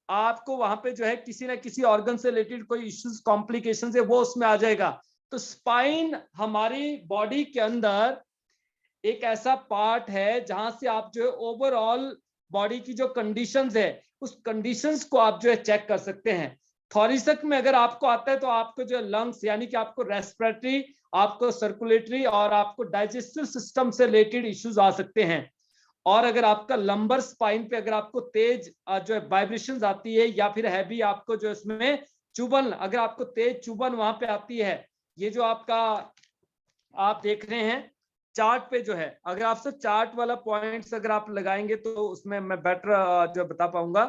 आपको वहां पे जो है किसी ना किसी ऑर्गन से रिलेटेड कोई इश्यूज, कॉम्प्लिकेशन है, वो उसमें आ जाएगा। तो स्पाइन हमारी बॉडी के अंदर एक ऐसा पार्ट है जहां से आप जो है ओवरऑल बॉडी की जो कंडीशंस है, उस कंडीशंस को आप जो है चेक कर सकते हैं। थोरिसक में अगर आपको आता है, तो आपको जो लंग्स, यानी कि आपको रेस्पिरेटरी, आपको सर्कुलेटरी और आपको डाइजेस्टिव सिस्टम से रिलेटेड इश्यूज आ सकते हैं। और अगर आपका लंबर स्पाइन पे अगर आपको तेज जो है वाइब्रेशंस आती है, या फिर हैवी आपको जो इसमें चुभन, अगर आपको तेज चुभन वहां पे आती है, ये जो आपका आप देख रहे हैं चार्ट पे जो है, अगर आपसे चार्ट वाला पॉइंट्स अगर आप लगाएंगे तो उसमें मैं बेटर जो बता पाऊंगा।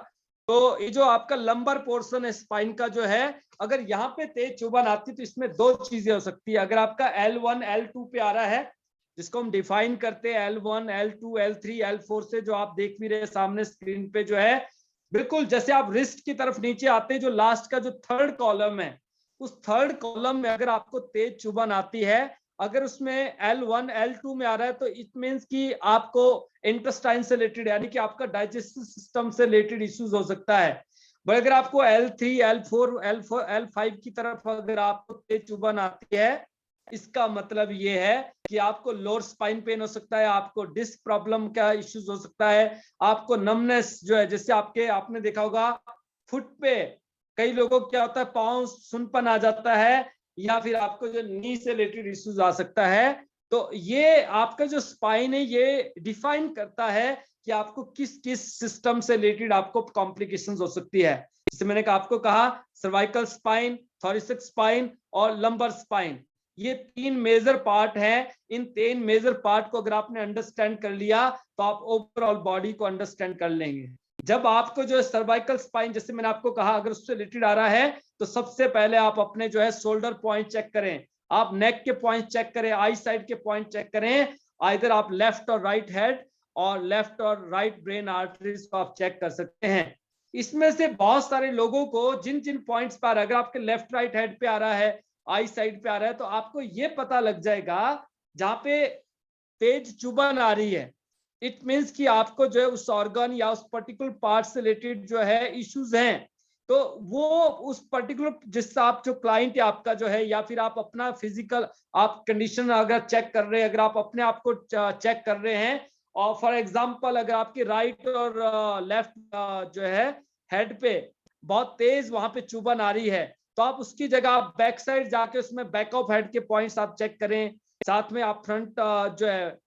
तो ये जो आपका लंबर पोर्शन है स्पाइन का जो है, अगर यहाँ पे तेज चुभन आती है, तो इसमें 2 चीजें हो सकती है। अगर आपका L1 L2 पे आ रहा है, जिसको हम डिफाइन करते हैं L1 L2 L3 L4 से, जो आप देख भी रहे सामने स्क्रीन पे जो है, बिल्कुल जैसे आप रिस्ट की तरफ नीचे आते हैं, जो लास्ट का जो 3rd कॉलम है, उस 3rd कॉलम में अगर आपको तेज चुभन आती है, अगर उसमें L1 L2 में आ रहा है, तो इट मींस कि आपको इंटेस्टाइन से रिलेटेड, यानी कि आपका डाइजेस्टिव सिस्टम से रिलेटेड इश्यूज हो सकता है। बट अगर आपको L3 L4 L5 की तरफ अगर आपको तेज चुभन आती है, इसका मतलब ये है कि आपको लोअर स्पाइन पेन हो सकता है, आपको डिस्क प्रॉब्लम का इश्यूज हो सकता है, आपको नमनेस जो है, जैसे आपके आपने देखा होगा फुट पे कई लोगों को क्या होता है, पांव सुनपन आ जाता है, या फिर आपको जो नी से रिलेटेड इश्यूज आ सकता है। तो ये आपका जो स्पाइन है, ये डिफाइन करता है कि आपको किस किस सिस्टम से रिलेटेड आपको कॉम्प्लिकेशंस हो सकती है। जैसे मैंने आपको कहा, सर्वाइकल स्पाइन, थोरेसिक स्पाइन और लंबर स्पाइन, ये 3 मेजर पार्ट हैं। इन 3 मेजर पार्ट को अगर आपने अंडरस्टैंड कर लिया, तो आप ओवरऑल बॉडी को अंडरस्टैंड कर लेंगे। जब आपको जो सर्वाइकल स्पाइन, जैसे मैंने आपको कहा, अगर उससे रिलेटेड आ रहा है, तो सबसे पहले आप अपने जो है शोल्डर पॉइंट चेक करें, आप नेक के पॉइंट चेक करें, आई साइड के पॉइंट चेक करें, आइदर आप लेफ्ट और राइट हेड और लेफ्ट और राइट ब्रेन आर्टरीज को आप चेक कर सकते हैं। इसमें से बहुत सारे लोगों को जिन जिन पॉइंट्स पर, अगर आपके लेफ्ट राइट हेड पे आ रहा है, आई साइड पे आ रहा है, तो आपको ये पता लग जाएगा जहां पे तेज चुभन आ रही है, इट मींस कि आपको जो है उस ऑर्गन या उस पर्टिकुलर पार्ट से रिलेटेड जो है इश्यूज हैं। तो वो उस पर्टिकुलर, जिससे आप जो क्लाइंट है आपका जो है, या फिर आप अपना फिजिकल आप कंडीशन अगर चेक कर रहे हैं, अगर आप अपने आप को चेक कर रहे हैं, और फॉर एग्जांपल अगर आपकी राइट और लेफ्ट जो है हेड पे बहुत तेज वहां पे चुभन आ रही है, तो आप उसकी जगह आप बैक साइड जाके उसमें बैक ऑफ हेड के पॉइंट्स आप चेक करें, साथ में आप फ्रंट जो है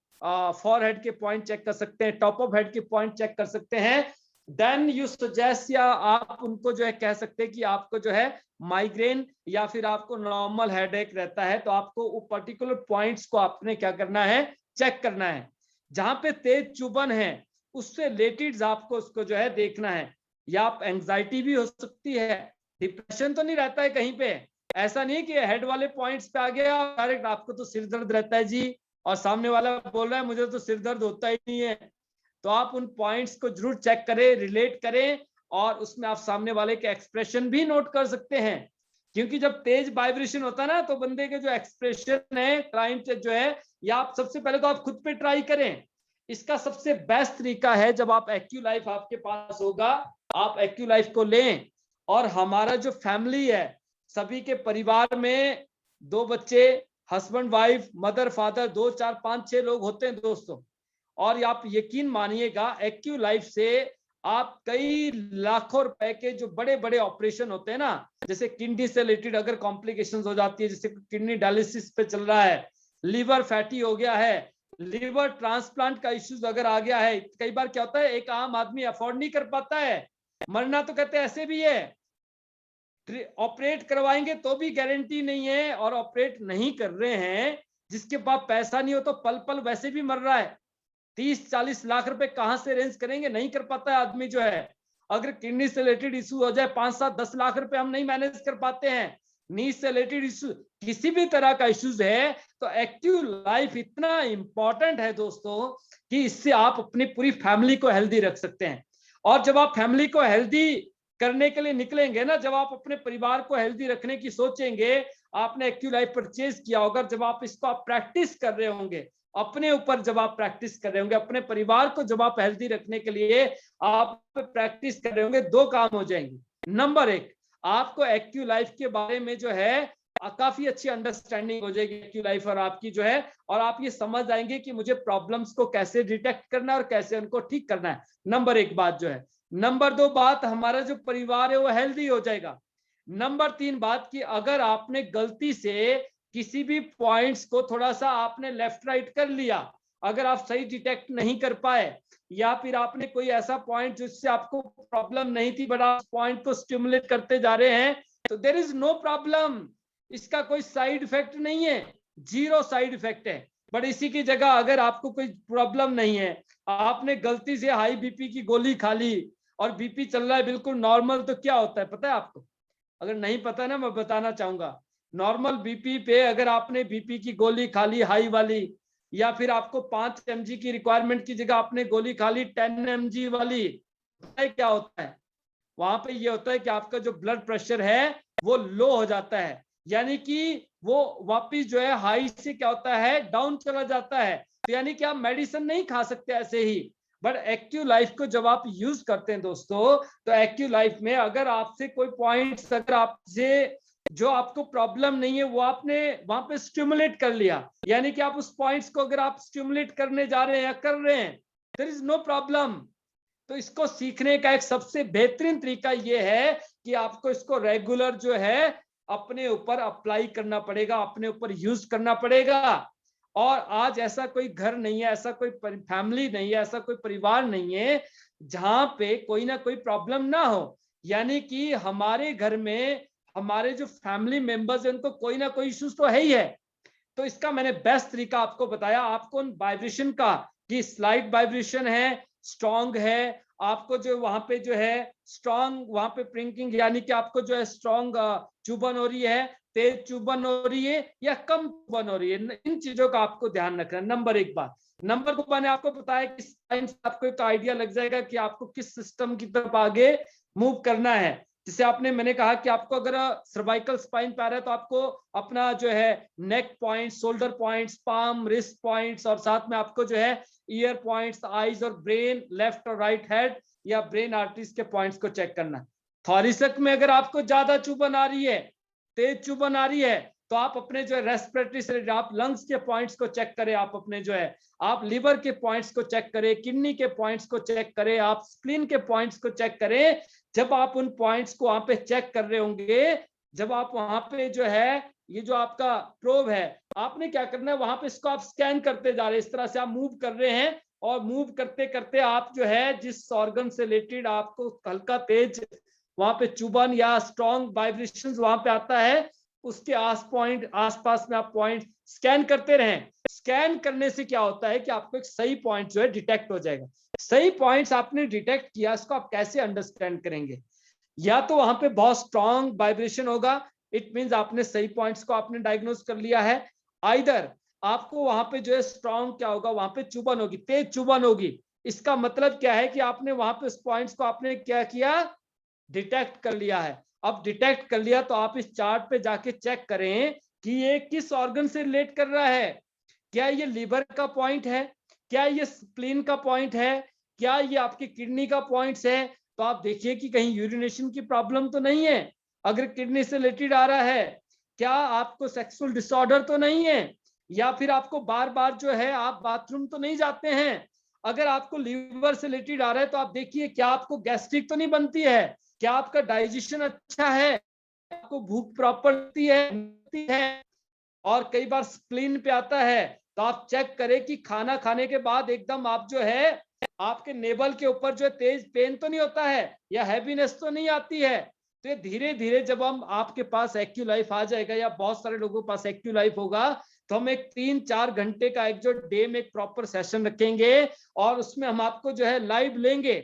फॉर हेड के पॉइंट चेक कर सकते हैं, टॉप ऑफ हेड के पॉइंट चेक कर सकते हैं। देन यू सजेस्ट, या आप उनको जो है कह सकते हैं कि आपको जो है माइग्रेन या फिर आपको नॉर्मल हेडेक रहता है, तो आपको वो पर्टिकुलर पॉइंट्स को आपने क्या करना है, चेक करना है। जहां पे तेज चुभन है उससे रिलेटेड आपको उसको जो है देखना है। या आप एंजाइटी भी हो सकती है, डिप्रेशन तो नहीं रहता है कहीं पे, ऐसा नहीं कि हेड वाले पॉइंट्स पे आ गया डायरेक्ट आपको तो सिर दर्द रहता है जी, और सामने वाला बोल रहा है मुझे तो सिर दर्द होता ही नहीं है। तो आप उन पॉइंट्स को जरूर चेक करें, रिलेट करें, और उसमें आप सामने वाले के एक्सप्रेशन भी नोट कर सकते हैं। क्योंकि जब तेज वाइब्रेशन होता है ना तो बंदे के जो एक्सप्रेशन है, क्लाइंट जो है, या आप सबसे पहले तो आप खुद पे ट्राई करें। इसका सबसे बेस्ट तरीका है जब आप एक्यू लाइफ आपके पास होगा, आप एक्यू लाइफ को लें, और हमारा जो फैमिली है, सभी के परिवार में 2 बच्चे, हस्बैंड वाइफ, मदर फादर, 2 4 5 6 लोग होते हैं दोस्तों। और आप यकीन मानिएगा एक्यू लाइफ से आप कई लाखों रुपए के जो बड़े बड़े ऑपरेशन होते हैं ना, जैसे किडनी से रिलेटेड अगर कॉम्प्लिकेशंस हो जाती है, जैसे किडनी डायलिसिस पे चल रहा है, लिवर फैटी हो गया है, लिवर ट्रांसप्लांट का इश्यूज अगर आ गया है, कई बार क्या होता है एक आम आदमी अफोर्ड नहीं कर पाता है, मरना तो कहते हैं ऐसे भी है, ऑपरेट करवाएंगे तो भी गारंटी नहीं है, और ऑपरेट नहीं कर रहे हैं, जिसके पास पैसा नहीं हो तो पल पल वैसे भी मर रहा है। 30-40 लाख रुपए कहां से अरेंज करेंगे, नहीं कर पाता है आदमी जो है। अगर किडनी से रिलेटेड इशू हो जाए 5-7-10 लाख रुपए हम नहीं मैनेज कर पाते हैं। नी से रिलेटेड इशू, किसी भी तरह का इश्यूज है, तो एक्टिव लाइफ इतना इंपॉर्टेंट है दोस्तों कि इससे आप अपनी पूरी फैमिली को हेल्दी रख सकते हैं। और जब आप फैमिली को हेल्दी करने के लिए निकलेंगे ना, जब आप अपने परिवार को हेल्दी रखने की सोचेंगे, आपने एक्टिव लाइफ परचेज किया होगा, जब आप इसको आप प्रैक्टिस कर रहे होंगे अपने ऊपर, जब आप प्रैक्टिस कर रहे होंगे अपने परिवार को, जब आप हेल्दी रखने के लिए आप प्रैक्टिस कर रहे होंगे, 2 काम हो जाएंगे। नंबर 1, आपको एक्टिव लाइफ के बारे में जो है काफी अच्छी अंडरस्टैंडिंग हो जाएगी एक्टिव लाइफ और आपकी जो है, और आप ये समझ आएंगे कि मुझे प्रॉब्लम्स को कैसे डिटेक्ट करना है और कैसे उनको ठीक करना है। नंबर 1 बात जो है। नंबर 2 बात, हमारा जो परिवार है वो हेल्दी हो जाएगा। नंबर 3 बात कि अगर आपने गलती से किसी भी पॉइंट्स को थोड़ा सा आपने लेफ्ट राइट कर लिया, अगर आप सही डिटेक्ट नहीं कर पाए, या फिर आपने कोई ऐसा पॉइंट जिससे आपको प्रॉब्लम नहीं थी बट आप पॉइंट को स्टिमुलेट करते जा रहे हैं, तो देयर इज नो प्रॉब्लम, इसका कोई साइड इफेक्ट नहीं है, 0 साइड इफेक्ट है। बट इसी की जगह अगर आपको कोई प्रॉब्लम नहीं है, आपने गलती से हाई बीपी की गोली खा ली और बीपी चल रहा है बिल्कुल नॉर्मल, तो क्या होता है पता है आपको? अगर नहीं पता ना, मैं बताना चाहूंगा। नॉर्मल बीपी पे अगर आपने बीपी की गोली खा ली हाई वाली, या फिर आपको 5 mg की रिक्वायरमेंट की जगह आपने गोली खा ली 10 mg वाली, क्या होता है वहां पे? ये होता है कि आपका जो ब्लड प्रेशर है वो लो हो जाता है, यानी कि वो वापिस जो है हाई से क्या होता है डाउन चला जाता है। तो यानी कि आप मेडिसिन नहीं खा सकते ऐसे ही। बट एक्टिव लाइफ को जब आप यूज करते हैं दोस्तों, तो एक्टिव लाइफ में अगर आपसे कोई पॉइंट्स, अगर आपसे जो आपको प्रॉब्लम नहीं है वो आपने वहां पे स्टिमुलेट कर लिया, यानी कि आप उस पॉइंट्स को अगर आप स्टिमुलेट करने जा रहे हैं या कर रहे हैं, देयर इज नो प्रॉब्लम। तो इसको सीखने का एक सबसे बेहतरीन तरीका यह है कि आपको इसको रेगुलर जो है अपने ऊपर अप्लाई करना पड़ेगा, अपने ऊपर यूज करना पड़ेगा। और आज ऐसा कोई घर नहीं है, ऐसा कोई फैमिली नहीं है, ऐसा कोई परिवार नहीं है जहां पे कोई ना कोई प्रॉब्लम ना हो। यानी कि हमारे घर में हमारे जो फैमिली मेंबर्स हैं उनको कोई ना कोई इश्यूज तो है ही है। तो इसका मैंने बेस्ट तरीका आपको बताया, आपको वाइब्रेशन का, कि स्लाइट वाइब्रेशन है, स्ट्रॉन्ग है, आपको जो वहां पे जो है स्ट्रॉन्ग, वहां पे प्रिंकिंग यानी कि आपको जो है स्ट्रॉन्ग चुभन हो रही है, तेज चुभन हो रही है या कम चुभन हो रही है, इन चीजों का आपको ध्यान रखना। नंबर 1 बात। नंबर 2 मैंने आपको बताया कि साइंस से आपको एक आइडिया लग जाएगा कि आपको किस सिस्टम की तरफ आगे मूव करना है। जिसे आपने, मैंने कहा कि आपको अगर सर्वाइकल स्पाइन पे आ रहा है तो आपको अपना जो है neck point, shoulder points, palm, wrist points, और साथ में आपको जो है ईयर पॉइंट्स, आईज और ब्रेन, लेफ्ट और राइट हेड या ब्रेन आर्टरीज के पॉइंट्स को चेक करना। थॉरिसेक में अगर आपको ज्यादा चुभन आ रही है, तेज चुभन आ रही है, तो आप अपने जो है रेस्पिरेटरी से आप लंग्स के पॉइंट्स को चेक करें, आप अपने जो है आप लिवर के पॉइंट्स को चेक करें, किडनी के पॉइंट्स को चेक करें, आप स्प्लीन के पॉइंट्स को चेक करें। जब आप उन पॉइंट्स को वहां पे चेक कर रहे होंगे, जब आप वहां पे जो है ये जो आपका प्रोब है, आपने क्या करना है वहां पे इसको आप स्कैन करते जा रहे हैं, इस तरह से आप मूव कर रहे हैं, और मूव करते करते आप जो है जिस ऑर्गन से रिलेटेड आपको हल्का तेज वहां पे चुभन या स्ट्रॉन्ग वाइब्रेशंस वहां पे आता है, उसके आसपास में आप पॉइंट स्कैन करते रहें। स्कैन करने से क्या होता है कि आपको एक सही पॉइंट जो है डिटेक्ट हो जाएगा। सही पॉइंट्स आपने डिटेक्ट किया, इसको आप कैसे अंडरस्टैंड करेंगे? या तो वहां पे बहुत स्ट्रॉन्ग वाइब्रेशन होगा, इट मींस आपने सही पॉइंट्स को आपने डायग्नोज कर लिया है। आइदर आपको वहां पे जो है स्ट्रॉन्ग क्या होगा, वहां पे चुभन होगी, तेज चुभन होगी। इसका मतलब क्या है कि आपने वहां पे उस पॉइंट्स को आपने क्या किया, डिटेक्ट कर लिया है। अब डिटेक्ट कर लिया तो आप इस चार्ट पे जाके चेक करें कि ये किस ऑर्गन से रिलेट कर रहा है। क्या ये लीवर का पॉइंट है, क्या ये स्प्लीन का पॉइंट है, क्या ये आपकी किडनी का पॉइंट है? तो आप देखिए कि कहीं यूरिनेशन की प्रॉब्लम तो नहीं है। अगर किडनी से रिलेटेड आ रहा है, क्या आपको सेक्सुअल डिसऑर्डर तो नहीं है, या फिर आपको बार बार जो है आप बाथरूम तो नहीं जाते हैं? अगर आपको लीवर से रिलेटेड आ रहा है तो आप देखिए क्या आपको गैस्ट्रिक तो नहीं बनती है, क्या आपका डाइजेशन अच्छा है, आपको भूख प्रॉपर है। और कई बार स्प्लीन पे आता है तो आप चेक करें कि खाना खाने के बाद एकदम आप जो है आपके नेवल के ऊपर जो तेज पेन तो नहीं होता है, या हैवीनेस तो नहीं आती है। तो ये धीरे धीरे जब हम आपके पास एक्यू लाइफ आ जाएगा, या बहुत सारे लोगों के पास एक्यू लाइफ होगा, तो हम एक 3-4 घंटे का एक जो डे में एक प्रॉपर सेशन रखेंगे, और उसमें हम आपको जो है लाइव लेंगे।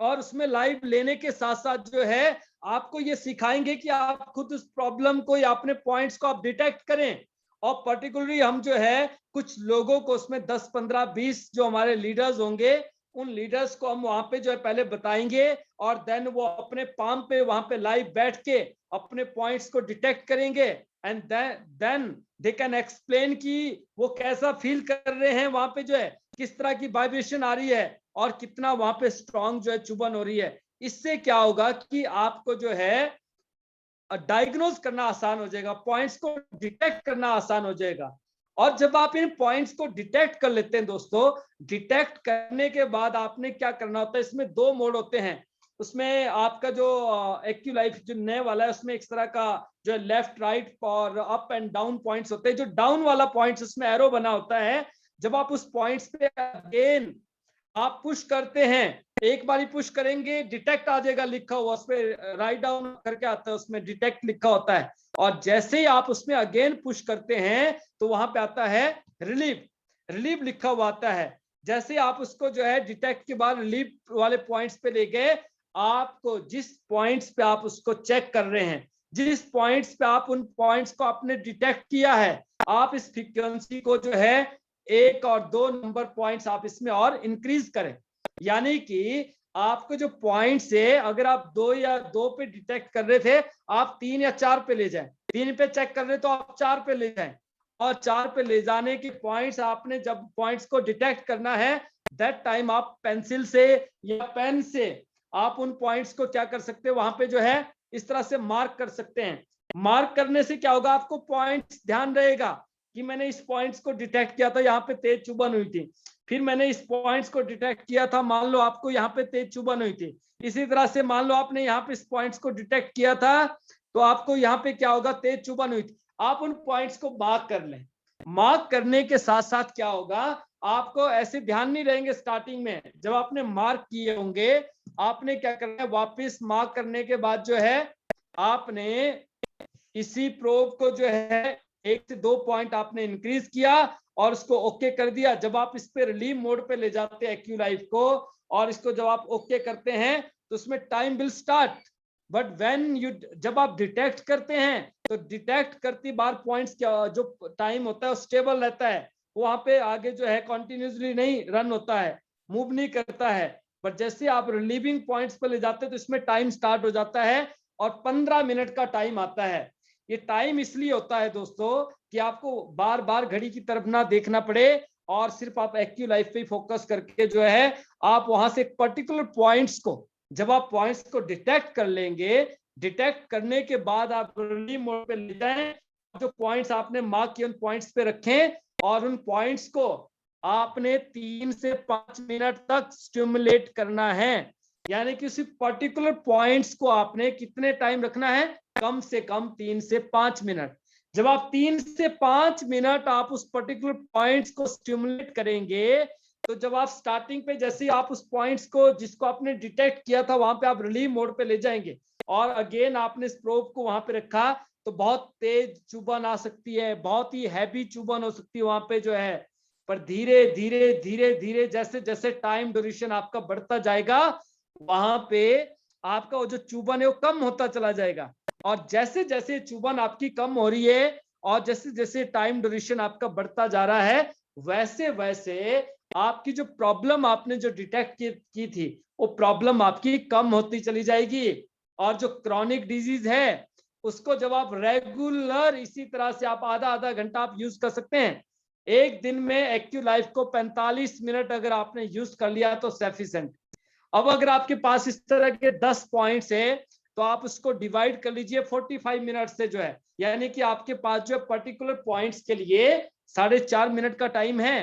और उसमें लाइव लेने के साथ साथ जो है आपको ये सिखाएंगे कि आप खुद उस प्रॉब्लम को या अपने पॉइंट्स को आप डिटेक्ट करें। और पर्टिकुलरली हम जो है कुछ लोगों को उसमें 10, 15, 20 जो हमारे लीडर्स होंगे, उन लीडर्स को हम वहां पे जो है पहले बताएंगे, और देन वो अपने पाम पे वहां पे लाइव बैठ के अपने पॉइंट्स को डिटेक्ट करेंगे। And then they can explain कि वो कैसा फील कर रहे हैं, वहां पे जो है किस तरह की वाइब्रेशन आ रही है, और कितना वहां पे स्ट्रॉन्ग जो है चुभन हो रही है। इससे क्या होगा कि आपको जो है डायग्नोज करना आसान हो जाएगा, पॉइंट्स को डिटेक्ट करना आसान हो जाएगा। और जब आप इन पॉइंट्स को डिटेक्ट कर लेते हैं दोस्तों, डिटेक्ट करने के बाद आपने क्या करना होता है, इसमें 2 मोड होते हैं। उसमें आपका जो एक्यू लाइफ जो नए वाला है, उसमें एक तरह का जो लेफ्ट राइट और अप एंड डाउन पॉइंट्स होते हैं। जो डाउन वाला पॉइंट्स उसमें एरो बना होता है, जब आप उस पॉइंट्स पे अगेन आप पुश करते हैं, एक बारी पुश करेंगे डिटेक्ट आ जाएगा लिखा हुआ, उस पर राइट डाउन करके आता है, उसमें डिटेक्ट लिखा होता है। और जैसे ही आप उसमें अगेन पुश करते हैं तो वहां पे आता है रिलीव, रिलीव लिखा हुआ आता है। जैसे आप उसको जो है डिटेक्ट के बाद रिलीव वाले पॉइंट्स पे ले गए, आपको जिस पॉइंट्स पे आप उसको चेक कर रहे हैं, जिस पॉइंट्स पे आप उन पॉइंट्स को आपने डिटेक्ट किया है, आप इस फ्रीक्वेंसी को जो है 1 और 2 नंबर पॉइंट्स आप इसमें और इंक्रीज करें। यानी कि आपको जो पॉइंट्स है, अगर आप 2 या 2 पे डिटेक्ट कर रहे थे, आप 3 या 4 पे ले जाएं। 3 पे चेक कर रहे तो आप 4 पे ले जाएं। और 4 पे ले जाने के पॉइंट्स आपने जब पॉइंट्स को डिटेक्ट करना है, दैट टाइम आप पेंसिल से या पेन से आप उन पॉइंट्स को क्या कर सकते हैं, वहां पे जो है इस तरह से मार्क कर सकते हैं। मार्क करने से क्या होगा, आपको पॉइंट्स ध्यान रहेगा कि मैंने इस पॉइंट्स को डिटेक्ट किया था, यहाँ पे तेज चुभन हुई थी। फिर मैंने इस पॉइंट्स को डिटेक्ट किया था, मान लो आपको यहाँ पे तेज चुभन हुई थी। इसी तरह से मान लो आपने यहाँ पे इस पॉइंट्स को डिटेक्ट किया था, तो आपको यहाँ पे क्या होगा, तेज चुभन हुई थी। आप उन पॉइंट्स को मार्क कर लें। मार्क करने के साथ साथ क्या होगा, आपको ऐसे ध्यान नहीं रहेंगे स्टार्टिंग में। जब आपने मार्क किए होंगे, आपने क्या करना है, वापस मार्क करने के बाद जो है आपने इसी प्रोब को जो है 1 से 2 पॉइंट आपने इंक्रीज किया और उसको ओके कर दिया। जब आप इस पे रिलीव मोड पे ले जाते हैं एक्यू लाइफ को, और इसको जब आप ओके करते हैं तो उसमें time will start. But when you, जब आप डिटेक्ट करते हैं तो डिटेक्ट करती बार पॉइंट्स क्या जो टाइम होता है वो स्टेबल रहता है, वहां पे आगे जो है कॉन्टिन्यूसली नहीं रन होता है, मूव नहीं करता है। बट जैसे आप रिलीविंग पॉइंट्स पे ले जाते हैं तो इसमें टाइम स्टार्ट हो जाता है, और 15 मिनट का टाइम आता है। ये टाइम इसलिए होता है दोस्तों कि आपको बार बार घड़ी की तरफ ना देखना पड़े, और सिर्फ आप एक्टिव लाइफ पे फोकस करके जो है आप वहां से पर्टिकुलर पॉइंट्स को, जब आप पॉइंट्स को डिटेक्ट कर लेंगे, डिटेक्ट करने के बाद आप रिलीव मोड पे ले जाएं, जो पॉइंट्स आपने मार्क किए उन पॉइंट्स पे रखें, और उन पॉइंट्स को आपने 3 से 5 मिनट तक स्टिमुलेट करना है। यानी कि उसी पर्टिकुलर पॉइंट्स को आपने कितने टाइम रखना है, कम से कम 3 से 5 मिनट। जब आप 3 से 5 मिनट आप उस पर्टिकुलर पॉइंट्स को स्टिमुलेट करेंगे, तो जब आप स्टार्टिंग पे जैसे ही आप उस पॉइंट्स को जिसको आपने डिटेक्ट किया था वहां पे आप रिलीव मोड पे ले जाएंगे, और अगेन आपने इस प्रोब को वहां पे रखा, तो बहुत तेज चुभन आ सकती है, बहुत ही हैवी चुभन हो सकती है वहां पे जो है। पर धीरे धीरे धीरे धीरे जैसे जैसे टाइम ड्यूरेशन आपका बढ़ता जाएगा, वहां पे आपका वो जो चुभन है वो कम होता चला जाएगा। और जैसे जैसे चुभन आपकी कम हो रही है और जैसे जैसे टाइम ड्यूरेशन आपका बढ़ता जा रहा है, वैसे वैसे आपकी जो प्रॉब्लम आपने जो डिटेक्ट की थी, वो प्रॉब्लम आपकी कम होती चली जाएगी। और जो क्रॉनिक डिजीज है उसको जब आप रेगुलर इसी तरह से आप आधा आधा घंटा आप यूज कर सकते हैं। एक दिन में एक्टिव लाइफ को 45 मिनट अगर आपने यूज कर लिया तो सफिशिएंट। अब अगर आपके पास इस तरह के 10 पॉइंट्स है तो आप उसको डिवाइड कर लीजिए 45 मिनट से जो है, यानी कि आपके पास जो पर्टिकुलर पॉइंट्स के लिए 4.5 मिनट का टाइम है।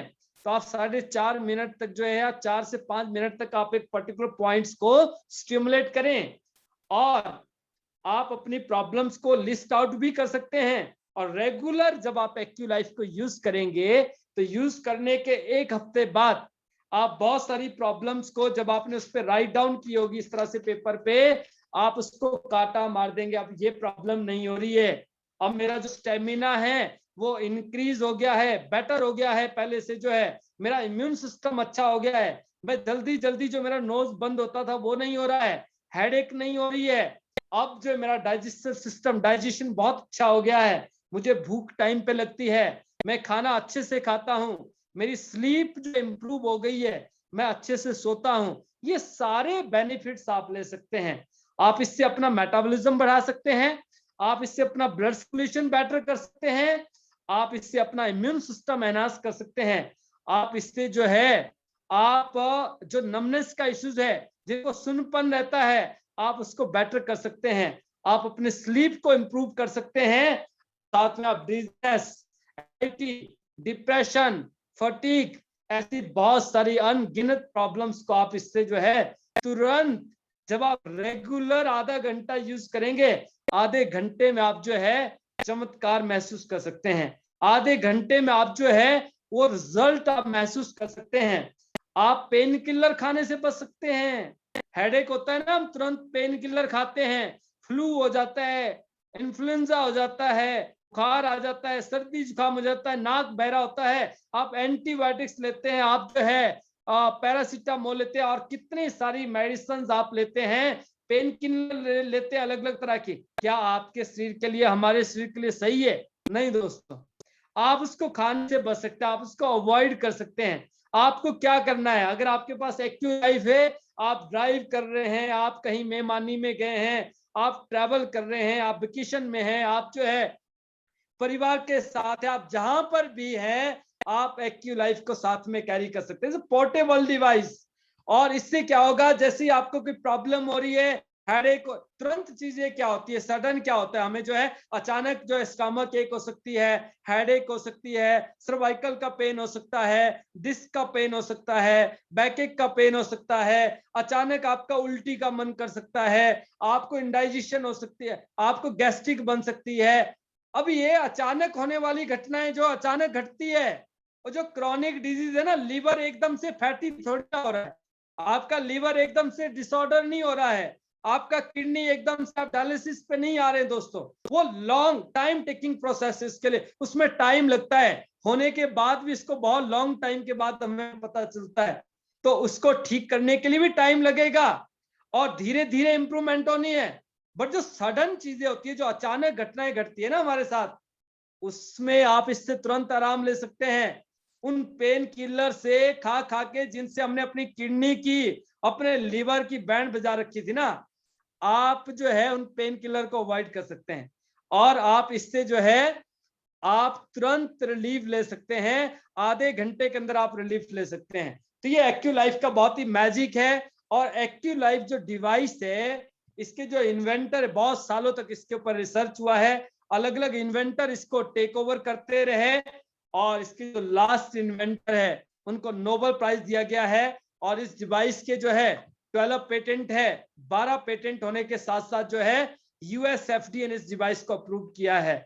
तो आप 4.5 मिनट तक जो है 4 से 5 मिनट तक आप एक पर्टिकुलर पॉइंट्स को स्टिमुलेट करें और आप अपनी प्रॉब्लम्स को लिस्ट आउट भी कर सकते हैं। और रेगुलर जब आप एक्टिव लाइफ को यूज करेंगे तो यूज करने के एक हफ्ते बाद आप बहुत सारी प्रॉब्लम्स को जब आपने उस पर राइट डाउन की होगी इस तरह से पेपर पे, आप उसको काटा मार देंगे। अब ये प्रॉब्लम नहीं हो रही है, अब मेरा जो स्टेमिना है वो इंक्रीज हो गया है, बेटर हो गया है पहले से जो है, मेरा इम्यून सिस्टम अच्छा हो गया है, मैं जल्दी जल्दी जो मेरा नोज बंद होता था वो नहीं हो रहा है, हेडेक नहीं हो रही है, अब जो मेरा डाइजेस्टिव सिस्टम डाइजेशन बहुत अच्छा हो गया है, मुझे भूख टाइम पे लगती है, मैं खाना अच्छे से खाता हूँ, मेरी स्लीप जो इम्प्रूव हो गई है, मैं अच्छे से सोता हूँ। ये सारे बेनिफिट्स आप ले सकते हैं। आप इससे अपना मेटाबॉलिज्म बढ़ा सकते हैं, आप इससे अपना ब्लड सर्कुलेशन बेटर कर सकते हैं, आप इससे अपना इम्यून सिस्टम एनहांस कर सकते हैं, आप इससे जो है आप जो नमनेस का इश्यूज है, जिनको सुनपन रहता है, आप उसको बेटर कर सकते हैं, आप अपने स्लीप को इंप्रूव कर सकते हैं, साथ में आप डिजीनेस, डिप्रेशन, फटीग, ऐसी बहुत सारी अनगिनत प्रॉब्लम्स को आप इससे जो है तुरंत, जब आप रेगुलर आधा घंटा यूज करेंगे, आधे घंटे में आप जो है चमत्कार महसूस कर सकते हैं, आधे घंटे में आप जो है वो रिजल्ट आप महसूस कर सकते हैं। आप पेन किलर खाने से बच सकते हैं, हेडेक होता है ना, हम तुरंत पेन किलर खाते हैं, फ्लू हो जाता है, इन्फ्लुएंजा हो जाता है, बुखार आ जाता है, सर्दी जुकाम हो जाता है, नाक बहरा होता है, आप एंटीबायोटिक्स लेते हैं, आप जो है पैरासीटामोल लेते हैं और कितनी सारी मेडिसिन आप लेते हैं, पेन किलर लेते हैं अलग अलग तरह की। क्या आपके शरीर के लिए, हमारे शरीर के लिए सही है? नहीं दोस्तों। आप उसको खाने से बच सकते हैं, आप उसको अवॉइड कर सकते हैं। आपको क्या करना है, अगर आपके पास एक्टिव लाइफ है, आप ड्राइव कर रहे हैं, आप कहीं मेहमानी में गए हैं, आप ट्रैवल कर रहे हैं, आप वेकेशन में हैं, आप जो है परिवार के साथ है, आप जहां पर भी हैं, आप एक्टिव लाइफ को साथ में कैरी कर सकते हैं, पोर्टेबल डिवाइस। और इससे क्या होगा, जैसे ही आपको कोई प्रॉब्लम हो रही है, हेडेक, तुरंत चीजें क्या होती है, सडन क्या होता है, हमें जो है अचानक जो है स्टमक एक हो सकती है, हेडेक हो सकती है, सर्वाइकल का पेन हो सकता है, डिस्क का पेन हो सकता है, बैकेक का पेन हो सकता है, अचानक आपका उल्टी का मन कर सकता है, आपको इंडाइजेशन हो सकती है, आपको गैस्ट्रिक बन सकती है। अब ये अचानक होने वाली घटनाएं जो अचानक घटती है, और जो क्रॉनिक डिजीज है ना, लीवर एकदम से फैटी थोड़ी ना हो रहा है, आपका लीवर एकदम से डिसऑर्डर नहीं हो रहा है, आपका किडनी एकदम से आप डायलिसिस पे नहीं आ रहे हैं दोस्तों, वो लॉन्ग टाइम टेकिंग प्रोसेस है, इसके लिए उसमें टाइम लगता है, होने के बाद भी इसको बहुत लॉन्ग टाइम के बाद हमें पता चलता है, तो उसको ठीक करने के लिए भी टाइम लगेगा और धीरे धीरे इंप्रूवमेंट होनी है। बट जो सडन चीजें होती है, जो अचानक घटनाएं घटती है ना हमारे साथ, उसमें आप इससे तुरंत आराम ले सकते हैं। उन पेन किलर से खा खा के जिनसे हमने अपनी किडनी की, अपने लीवर की बैंड बजा रखी थी ना, आप जो है उन पेन किलर को अवॉइड कर सकते हैं और आप इससे जो है आप तुरंत रिलीफ ले सकते हैं, आधे घंटे के अंदर आप रिलीफ ले सकते हैं। तो ये एक्टिव लाइफ का बहुत ही मैजिक है। और एक्टिव लाइफ जो डिवाइस है, इसके जो इन्वेंटर, बहुत सालों तक इसके ऊपर रिसर्च हुआ है, अलग अलग इन्वेंटर इसको टेक ओवर करते रहे और इसके जो लास्ट इन्वेंटर है उनको नोबेल प्राइज दिया गया है। और इस डिवाइस के जो है 12 पेटेंट है, 12 पेटेंट होने के साथ साथ जो है यूएसएफडीए ने इस डिवाइस को अप्रूव किया है।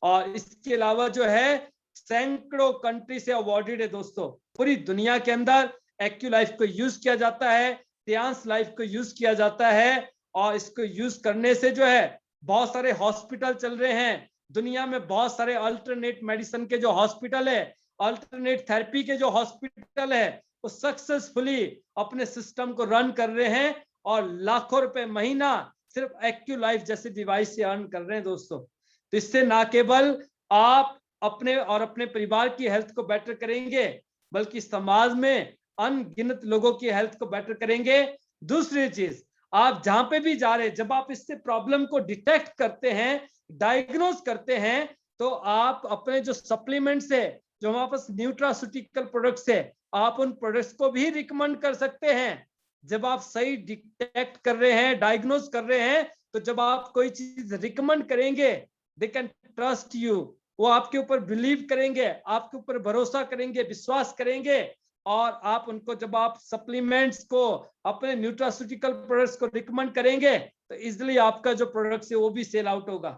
और इसके अलावा जो है सैकड़ों कंट्री से अवार्डेड है दोस्तों, पूरी दुनिया के अंदर एक्टिव लाइफ को यूज किया जाता है, टियांस लाइफ को यूज किया जाता है। और इसको यूज करने से जो है बहुत सारे हॉस्पिटल चल रहे हैं दुनिया में, बहुत सारे अल्टरनेट मेडिसिन के जो हॉस्पिटल है, अल्टरनेट थेरेपी के जो हॉस्पिटल है, वो सक्सेसफुली अपने सिस्टम को रन कर रहे हैं और लाखों रुपए महीना सिर्फ एक्यूलाइफ जैसे डिवाइस से अर्न कर रहे हैं दोस्तों। तो इससे ना केवल आप अपने और अपने परिवार की हेल्थ को बेटर करेंगे, बल्कि समाज में अनगिनत लोगों की हेल्थ को बेटर करेंगे। दूसरी चीज, आप जहां पे भी जा रहे हैं, जब आप इससे प्रॉब्लम को डिटेक्ट करते हैं, डायग्नोज करते हैं, तो आप अपने जो सप्लीमेंट्स है, जो हमारे पास न्यूट्रास्यूटिकल प्रोडक्ट्स है, आप उन प्रोडक्ट्स को भी रिकमेंड कर सकते हैं। जब आप सही डिटेक्ट कर रहे हैं, डायग्नोज कर रहे हैं, तो जब आप कोई चीज रिकमेंड करेंगे, दे कैन ट्रस्ट यू, वो आपके ऊपर बिलीव करेंगे, आपके ऊपर भरोसा करेंगे, विश्वास करेंगे। और आप उनको, जब आप सप्लीमेंट्स को, अपने न्यूट्रास्यूटिकल प्रोडक्ट्स को रिकमेंड करेंगे, तो इजिली आपका जो प्रोडक्ट्स है वो भी सेल आउट होगा।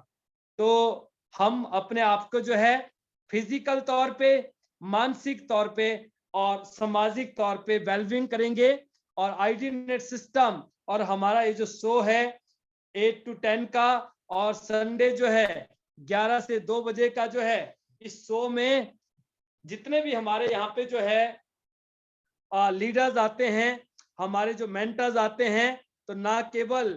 तो हम अपने आप को जो है फिजिकल तौर पे, मानसिक तौर पे और सामाजिक तौर पे वेलबींग करेंगे। और आईडी नेट सिस्टम और हमारा ये जो शो है 8 to 10 का, और संडे जो है 11 से 2 बजे का जो है, इस शो में जितने भी हमारे यहाँ पे जो है लीडर्स आते हैं, हमारे जो मेंटर्स आते हैं, तो ना केवल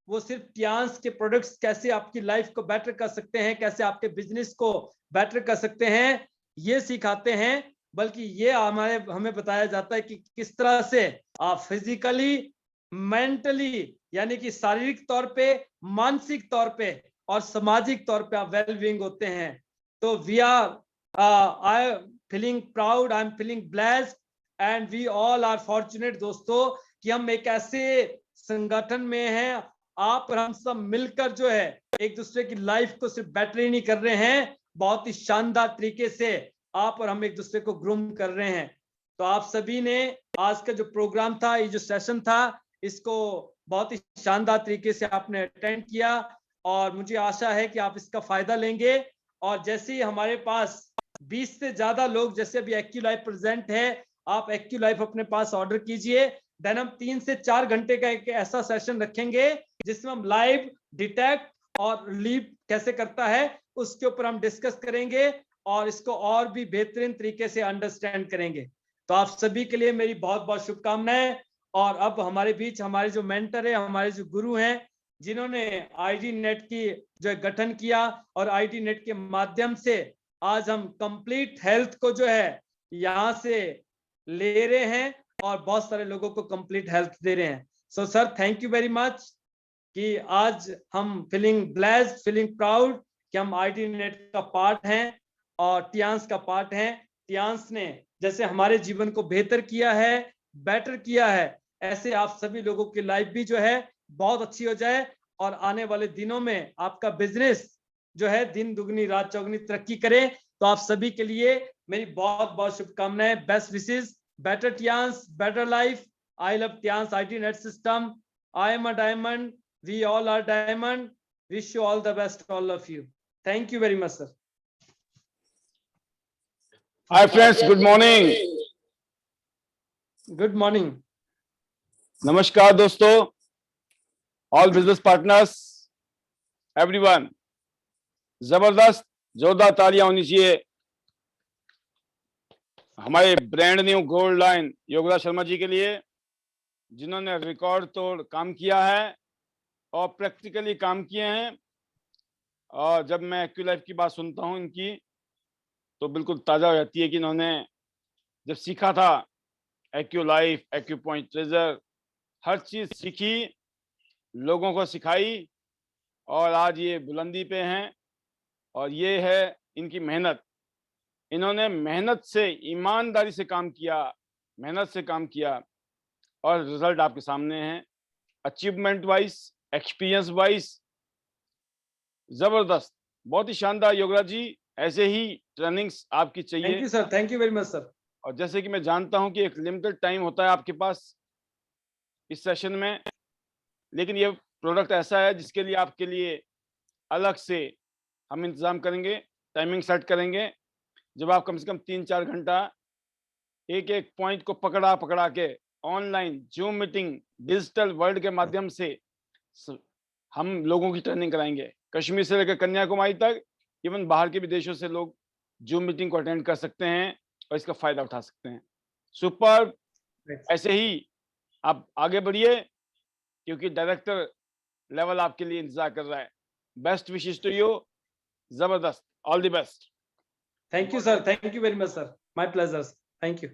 वो सिर्फ टियांस के प्रोडक्ट्स कैसे आपकी लाइफ को बेटर कर सकते हैं, कैसे आपके बिजनेस को बेटर कर सकते हैं, ये सिखाते हैं, बल्कि ये हमें बताया जाता है कि किस तरह से आप फिजिकली, मेंटली, यानी कि शारीरिक तौर पे, मानसिक तौर पे और सामाजिक तौर पे आप वेलबींग होते हैं। तो we are I am feeling proud, I am feeling blessed and we all are fortunate दोस्तों, कि हम एक ऐसे संगठन में हैं, आप और हम सब मिलकर जो है एक दूसरे की लाइफ को सिर्फ बेटर ही नहीं कर रहे हैं, बहुत ही शानदार तरीके से आप और हम एक दूसरे को ग्रूम कर रहे हैं। तो आप सभी ने आज का जो प्रोग्राम था, ये जो सेशन था, इसको बहुत ही शानदार तरीके से आपने अटेंड किया, और मुझे आशा है कि आप इसका फायदा लेंगे। और जैसे ही हमारे पास 20 से ज्यादा लोग, जैसे अभी एक्यूलाइफ प्रेजेंट है, आप एक्यूलाइफ अपने पास ऑर्डर कीजिए। देन हम 3 से 4 घंटे का एक ऐसा सेशन रखेंगे जिसमें हम लाइव डिटेक्ट और लीव कैसे करता है उसके ऊपर हम डिस्कस करेंगे, और इसको और भी बेहतरीन तरीके से अंडरस्टैंड करेंगे। तो आप सभी के लिए मेरी बहुत बहुत शुभकामनाएं। और अब हमारे बीच हमारे जो मेंटर है, हमारे जो गुरु हैं, जिन्होंने आईडी नेट की जो गठन किया, और आईडी नेट के माध्यम से आज हम कंप्लीट हेल्थ को जो है यहाँ से ले रहे हैं और बहुत सारे लोगों को कंप्लीट हेल्थ दे रहे हैं। So sir, thank you very much कि आज हम फीलिंग ब्लेस्ड, फीलिंग प्राउड कि हम आईडी नेट का पार्ट हैं और टियांस का पार्ट हैं। टियांस ने जैसे हमारे जीवन को बेहतर किया है, बेटर किया है, ऐसे आप सभी लोगों की लाइफ भी जो है बहुत अच्छी हो जाए, और आने वाले दिनों में आपका बिजनेस जो है दिन दुगनी रात चौगनी तरक्की करे। तो आप सभी के लिए मेरी बहुत बहुत शुभकामनाएं, best wishes, better Tians, better life. I love Tians IT Net System. I am a diamond. We all are diamond. Wish you all the best, all of you. Thank you very much, sir. Hi friends, good morning. Good morning. नमस्कार दोस्तों, all business partners, everyone. जबरदस्त जोरदार तालियां होनी चाहिए हमारे brand new gold line Yograj Sharma ji के लिए, जिन्होंने रिकॉर्ड तोड़ काम किया है और प्रैक्टिकली काम किए हैं। और जब मैं एक्यूलाइफ की बात सुनता हूं इनकी, तो बिल्कुल ताज़ा हो जाती है कि इन्होंने जब सीखा था एक्यूलाइफ, एक्यूपॉइंट ट्रेजर, हर चीज़ सीखी, लोगों को सिखाई, और आज ये बुलंदी पे हैं। और ये है इनकी मेहनत। इन्होंने मेहनत से, ईमानदारी से काम किया, मेहनत से काम किया, और रिजल्ट आपके सामने हैं। अचीवमेंट वाइज, एक्सपीरियंस वाइज जबरदस्त, बहुत ही शानदार। योगराज जी, ऐसे ही ट्रेनिंग्स आपकी चाहिए। Thank you sir, thank you very much sir. और जैसे कि मैं जानता हूं कि एक लिमिटेड टाइम होता है आपके पास इस सेशन में, लेकिन ये प्रोडक्ट ऐसा है जिसके लिए आपके लिए अलग से हम इंतजाम करेंगे, टाइमिंग सेट करेंगे, जब आप कम से कम 3-4 घंटा एक एक पॉइंट को पकड़ा पकड़ा के online zoom meeting, digital world के माध्यम से हम लोगों की ट्रेनिंग कराएंगे, कश्मीर से लेकर कन्याकुमारी तक। इवन बाहर के विदेशों से लोग जूम मीटिंग को अटेंड कर सकते हैं और इसका फायदा उठा सकते हैं। सुपर, ऐसे ही आप आगे बढ़िए, क्योंकि डायरेक्टर लेवल आपके लिए इंतजार कर रहा है। बेस्ट विशेस टू यू, जबरदस्त, all the best. Thank you, sir. Thank you very much, sir. My pleasure. Thank you.